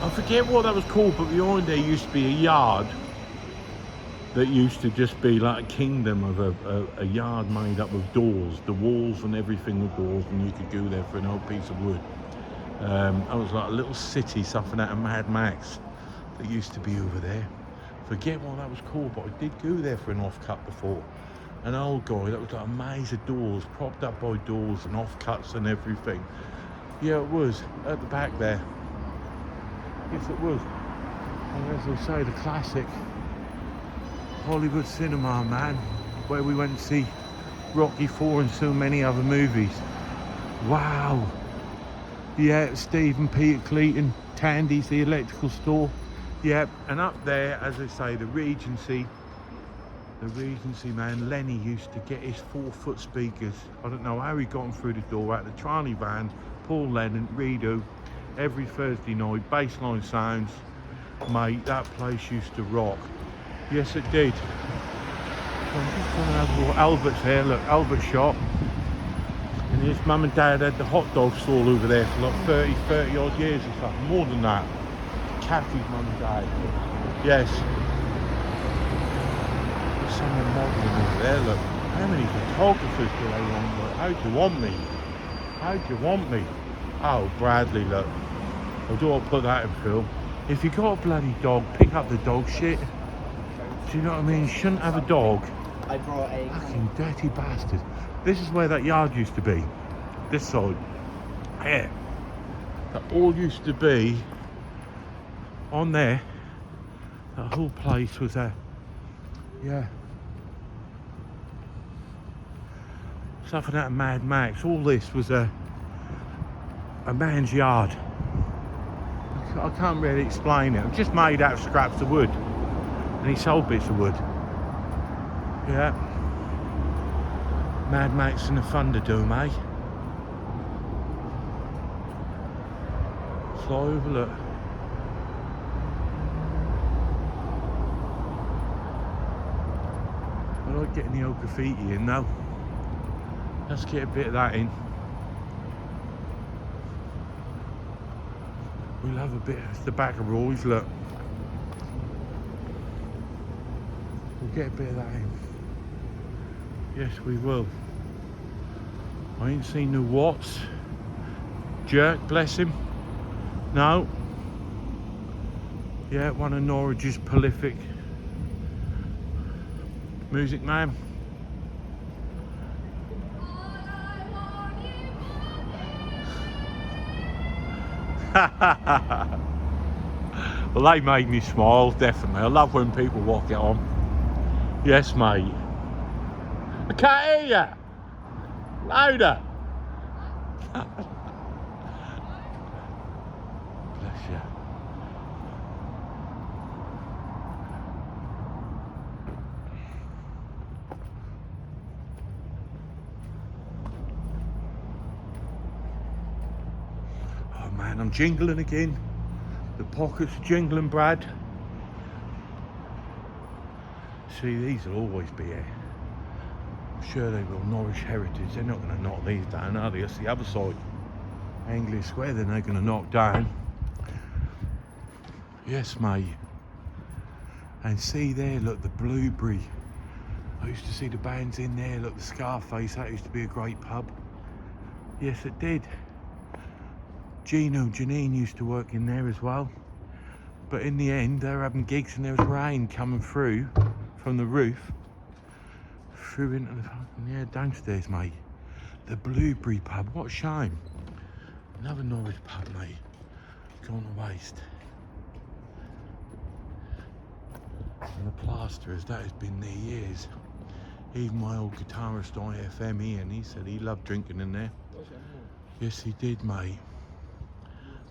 I forget what that was called, but behind there used to be a yard that used to just be like a kingdom of a yard made up of doors. The walls and everything were doors, and you could go there for an old piece of wood. I was like a little city, something out of Mad Max that used to be over there. Forget what that was called, but I did go there for an off-cut before. An old guy that was like a maze of doors, propped up by doors and off-cuts and everything. Yeah, it was, at the back there. Yes, it was. And as I say, the classic Hollywood cinema, man, where we went to see Rocky IV and so many other movies. Wow. Yeah, Stephen Peter Cleaton, Tandy's, the electrical store. Yep, and up there, as I say, the Regency, man, Lenny used to get his 4-foot speakers. I don't know how he got them through the door out of the Charlie van. Paul Lennon, Redo, every Thursday night, bassline sounds. Mate, that place used to rock. Yes, it did. So I'm just going to have a little Albert's here, look, Albert's shop. And his mum and dad had the hot dog stall over there for like 30 odd years or something, more than that. Kathy's mum and dad. Yes. There's someone modelling over there, look. How many photographers do they want? Look? How do you want me? How do you want me? Oh, Bradley, look. I do want to put that in film. If you got a bloody dog, pick up the dog shit. Do you know what I mean? You shouldn't have a dog. I brought a Fucking dirty bastard. This is where that yard used to be. This side. Here. That all used to be on there. That whole place was a, yeah. Something out of Mad Max. All this was a man's yard. I can't really explain it. It was just made out of scraps of wood. And he sold bits of wood. Yeah. Mad Max and the Thunderdome, eh? Fly over, look. I like getting the old graffiti in now. Let's get a bit of that in. We'll have a bit of the back of Roy's, look. We'll get a bit of that in. Yes, we will. I ain't seen no Watts. Jerk, bless him. No. Yeah, one of Norwich's prolific music man. Well, they made me smile, definitely. I love when people walk it on. Yes, mate. I can't hear you. Louder. Bless you. Oh man, I'm jingling again. The pockets are jingling, Brad. See, these will always be here. I'm sure they will. Norwich Heritage. They're not going to knock these down, are they? That's the other side. Anglia Square, they're not going to knock down. Yes, mate. And see there, look, the Blueberry. I used to see the bands in there. Look, the Scarface. That used to be a great pub. Yes, it did. Janine used to work in there as well. But in the end, they were having gigs and there was rain coming through from the roof. Through into the fucking, downstairs, mate. The Blueberry pub, what a shame. Another Norwich pub, mate. Gone to waste. And the Plasterers, that has been there years. Even my old guitarist IFM Ian, he said he loved drinking in there. Yes, he did, mate.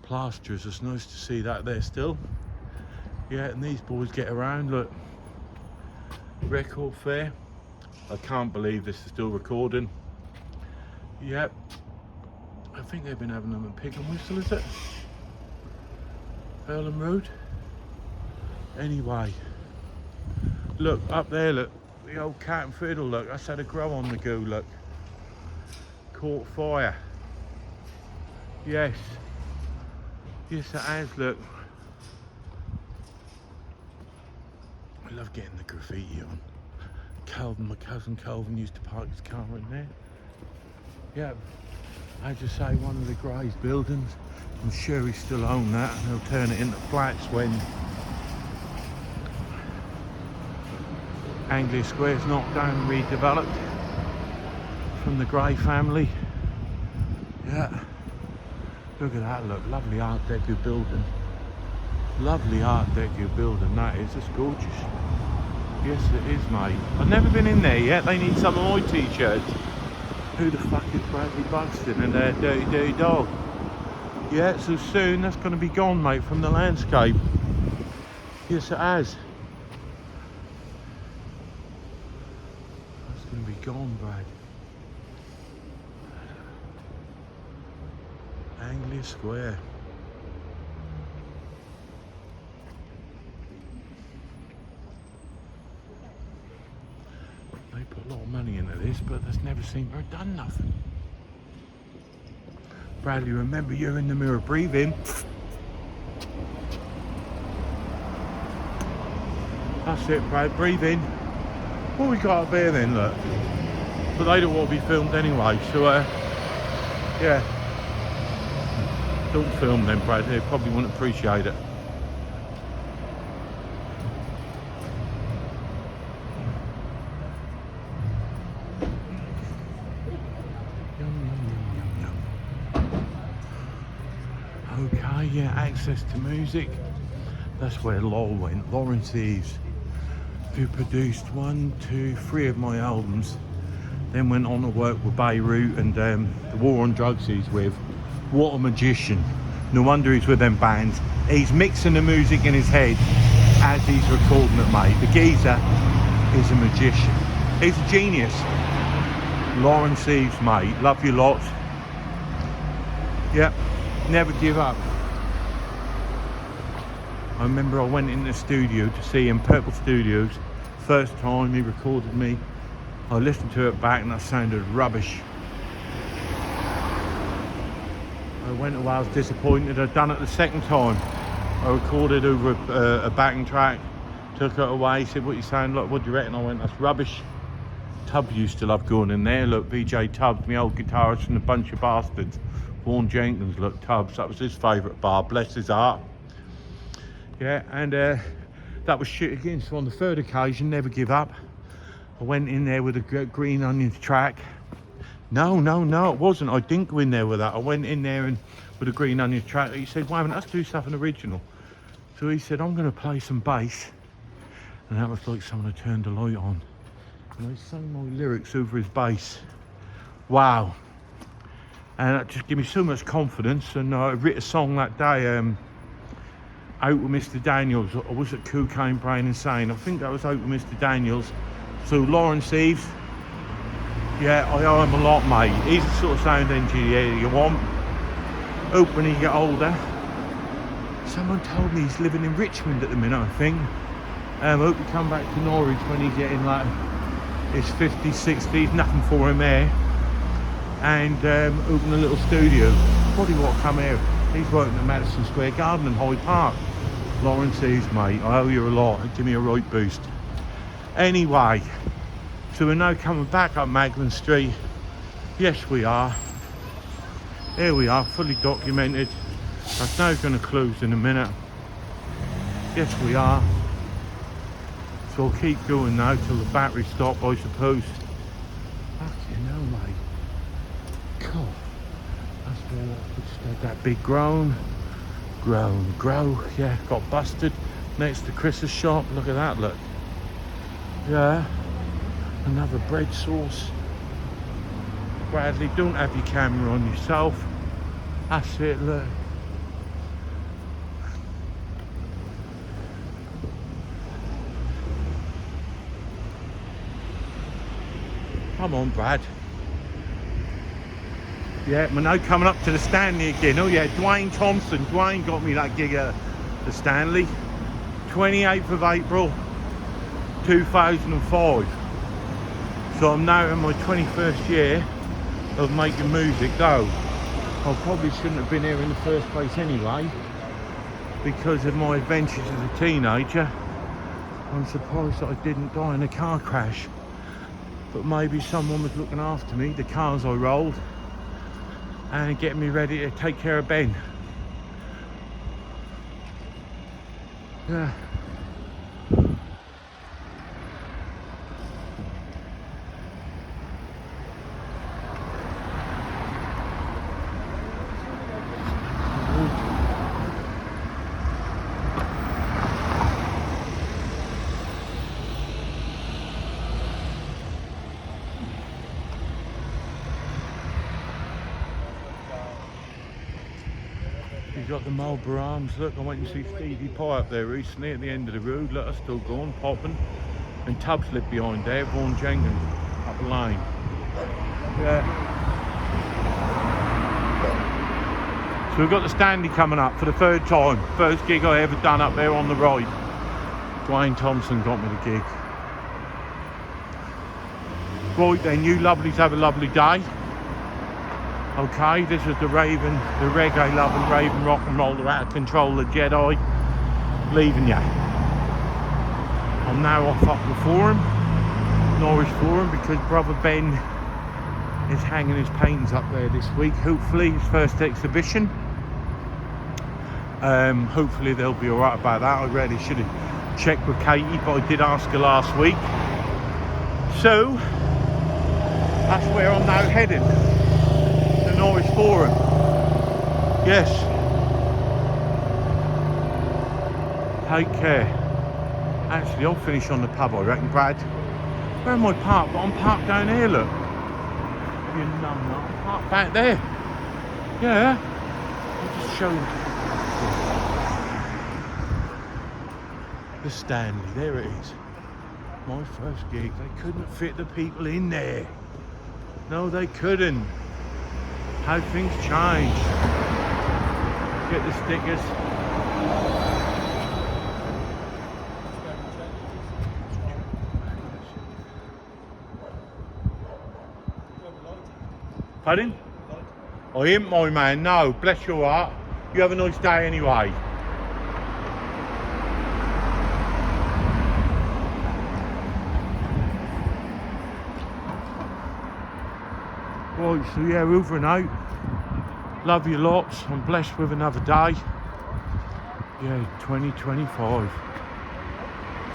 Plasterers, it's nice to see that there still. Yeah, and these boys get around, look. Record fair. I can't believe this is still recording. Yep. I think they've been having them at Pig and Whistle, is it? Earlham Road. Anyway. Look, up there, look. The old Cat and Fiddle, look. That's had a grow on the go, look. Caught fire. Yes. Yes, it has, look. I love getting the graffiti on. Calvin, my cousin Calvin used to park his car in there. Yeah, I just say one of the Greys buildings. I'm sure he still owns that and he'll turn it into flats when Anglia Square's knocked down and redeveloped from the Grey family. Yeah. Look at that, look, lovely Art Deco building. Lovely Art Deco building, that is, it's gorgeous. Yes it is, mate. I've never been in there yet, they need some of my t-shirts. Who the fuck is Bradley Buxton and their Dirty Dirty Dog? Yeah, so soon that's going to be gone, mate, from the landscape. Yes it has. That's going to be gone, Brad. Anglia Square. They put a lot of money into this, but there's never seemed to have done nothing. Bradley, remember you're in the mirror, breathe in. That's it, Brad, breathe in. What we got up here then, look. But they don't want to be filmed anyway, so yeah. Don't film them, Brad, they probably wouldn't appreciate it. Okay, yeah, access to music. That's where Lowell went. Lawrence Eves, who produced 1, 2, 3 of my albums, then went on to work with Beirut and the War on Drugs he's with. What a magician. No wonder he's with them bands. He's mixing the music in his head as he's recording it, mate. The geezer is a magician. He's a genius. Lawrence Eves, mate. Love you lots. Yep, never give up. I remember I went in the studio to see him, Purple Studios. First time he recorded me. I listened to it back and that sounded rubbish. I went away, I was disappointed. I'd done it the second time. I recorded over a backing track, took it away, said, what you sound like, what do you reckon? I went, that's rubbish. Tubbs used to love going in there. Look, VJ Tubbs, my old guitarist from the Bunch of Bastards. Vaughan Jenkins, look, Tubbs, that was his favourite bar, bless his heart. Yeah, and that was shit again. So on the third occasion, never give up. I went in there with a Green Onions track. No, it wasn't. I didn't go in there with that. I went in there and with a Green Onions track. He said, wait a minute, let's do something original. So he said, I'm going to play some bass. And that was like someone had turned the light on. And I sang my lyrics over his bass. Wow. And that just gave me so much confidence. And I wrote a song that day, Out with Mr. Daniels. I was at Cocaine Brain Insane. I think that was Out with Mr. Daniels. So Lawrence Eves, yeah, I owe him a lot, mate. He's the sort of sound engineer you want. Hope when he get older. Someone told me he's living in Richmond at the minute, I think. Hope he come back to Norwich when he's getting like his 50s, 60s, nothing for him there. And open a little studio. Probably what come here. He's working at Madison Square Garden in Hyde Park. Lawrence Eves, mate, I owe you a lot. Give me a right boost. Anyway, so we're now coming back up Magdalen Street. Yes, we are. Here we are, fully documented. That's now going to close in a minute. Yes, we are. So I'll keep going now till the battery stop, I suppose. Fucking hell, mate. God. That's where I just had that big grow. Yeah, got busted next to Chris's shop. Look at that, look. Yeah. Another bread sauce. Bradley, don't have your camera on yourself. That's it, look. Come on, Brad. Yeah, we're now coming up to the Stanley again. Oh yeah, Dwayne Thompson. Dwayne got me that gig at the Stanley. 28th of April, 2005. So I'm now in my 21st year of making music, though I probably shouldn't have been here in the first place anyway because of my adventures as a teenager. I'm surprised that I didn't die in a car crash, but maybe someone was looking after me, the cars I rolled, and getting me ready to take care of Ben. Yeah. You've got the Marlborough Arms. Look, I went and see Stevie Pye up there recently at the end of the road. Look, that's still going, popping. And Tubbs lived behind there, Vaughan Jenkins, up the lane. Yeah. So we've got the Stanley coming up for the third time. First gig I ever done up there on the right. Dwayne Thompson got me the gig. Right then, you lovelies have a lovely day. Okay, this is the reggae loving Raven rock and roller out of control, the Jedi, leaving ya. I'm now off up the Forum, Norwich Forum, because brother Ben is hanging his paintings up there this week. Hopefully his first exhibition. Hopefully they'll be alright about that. I really should have checked with Katie, but I did ask her last week. So that's where I'm now heading. Norwich Forum. Yes. Take care. Actually, I'll finish on the pub, I reckon, Brad. Where am I parked? But I'm parked down here, look. You numbnut. I'm parked back there. Yeah. I'll just show you. The Stanley, there it is. My first gig. They couldn't fit the people in there. No, they couldn't. How things change. Get the stickers. Pardon? I ain't my man, no. Bless your heart. You have a nice day anyway. Right, so yeah, over and out. Love you lots. I'm blessed with another day. Yeah, 2025.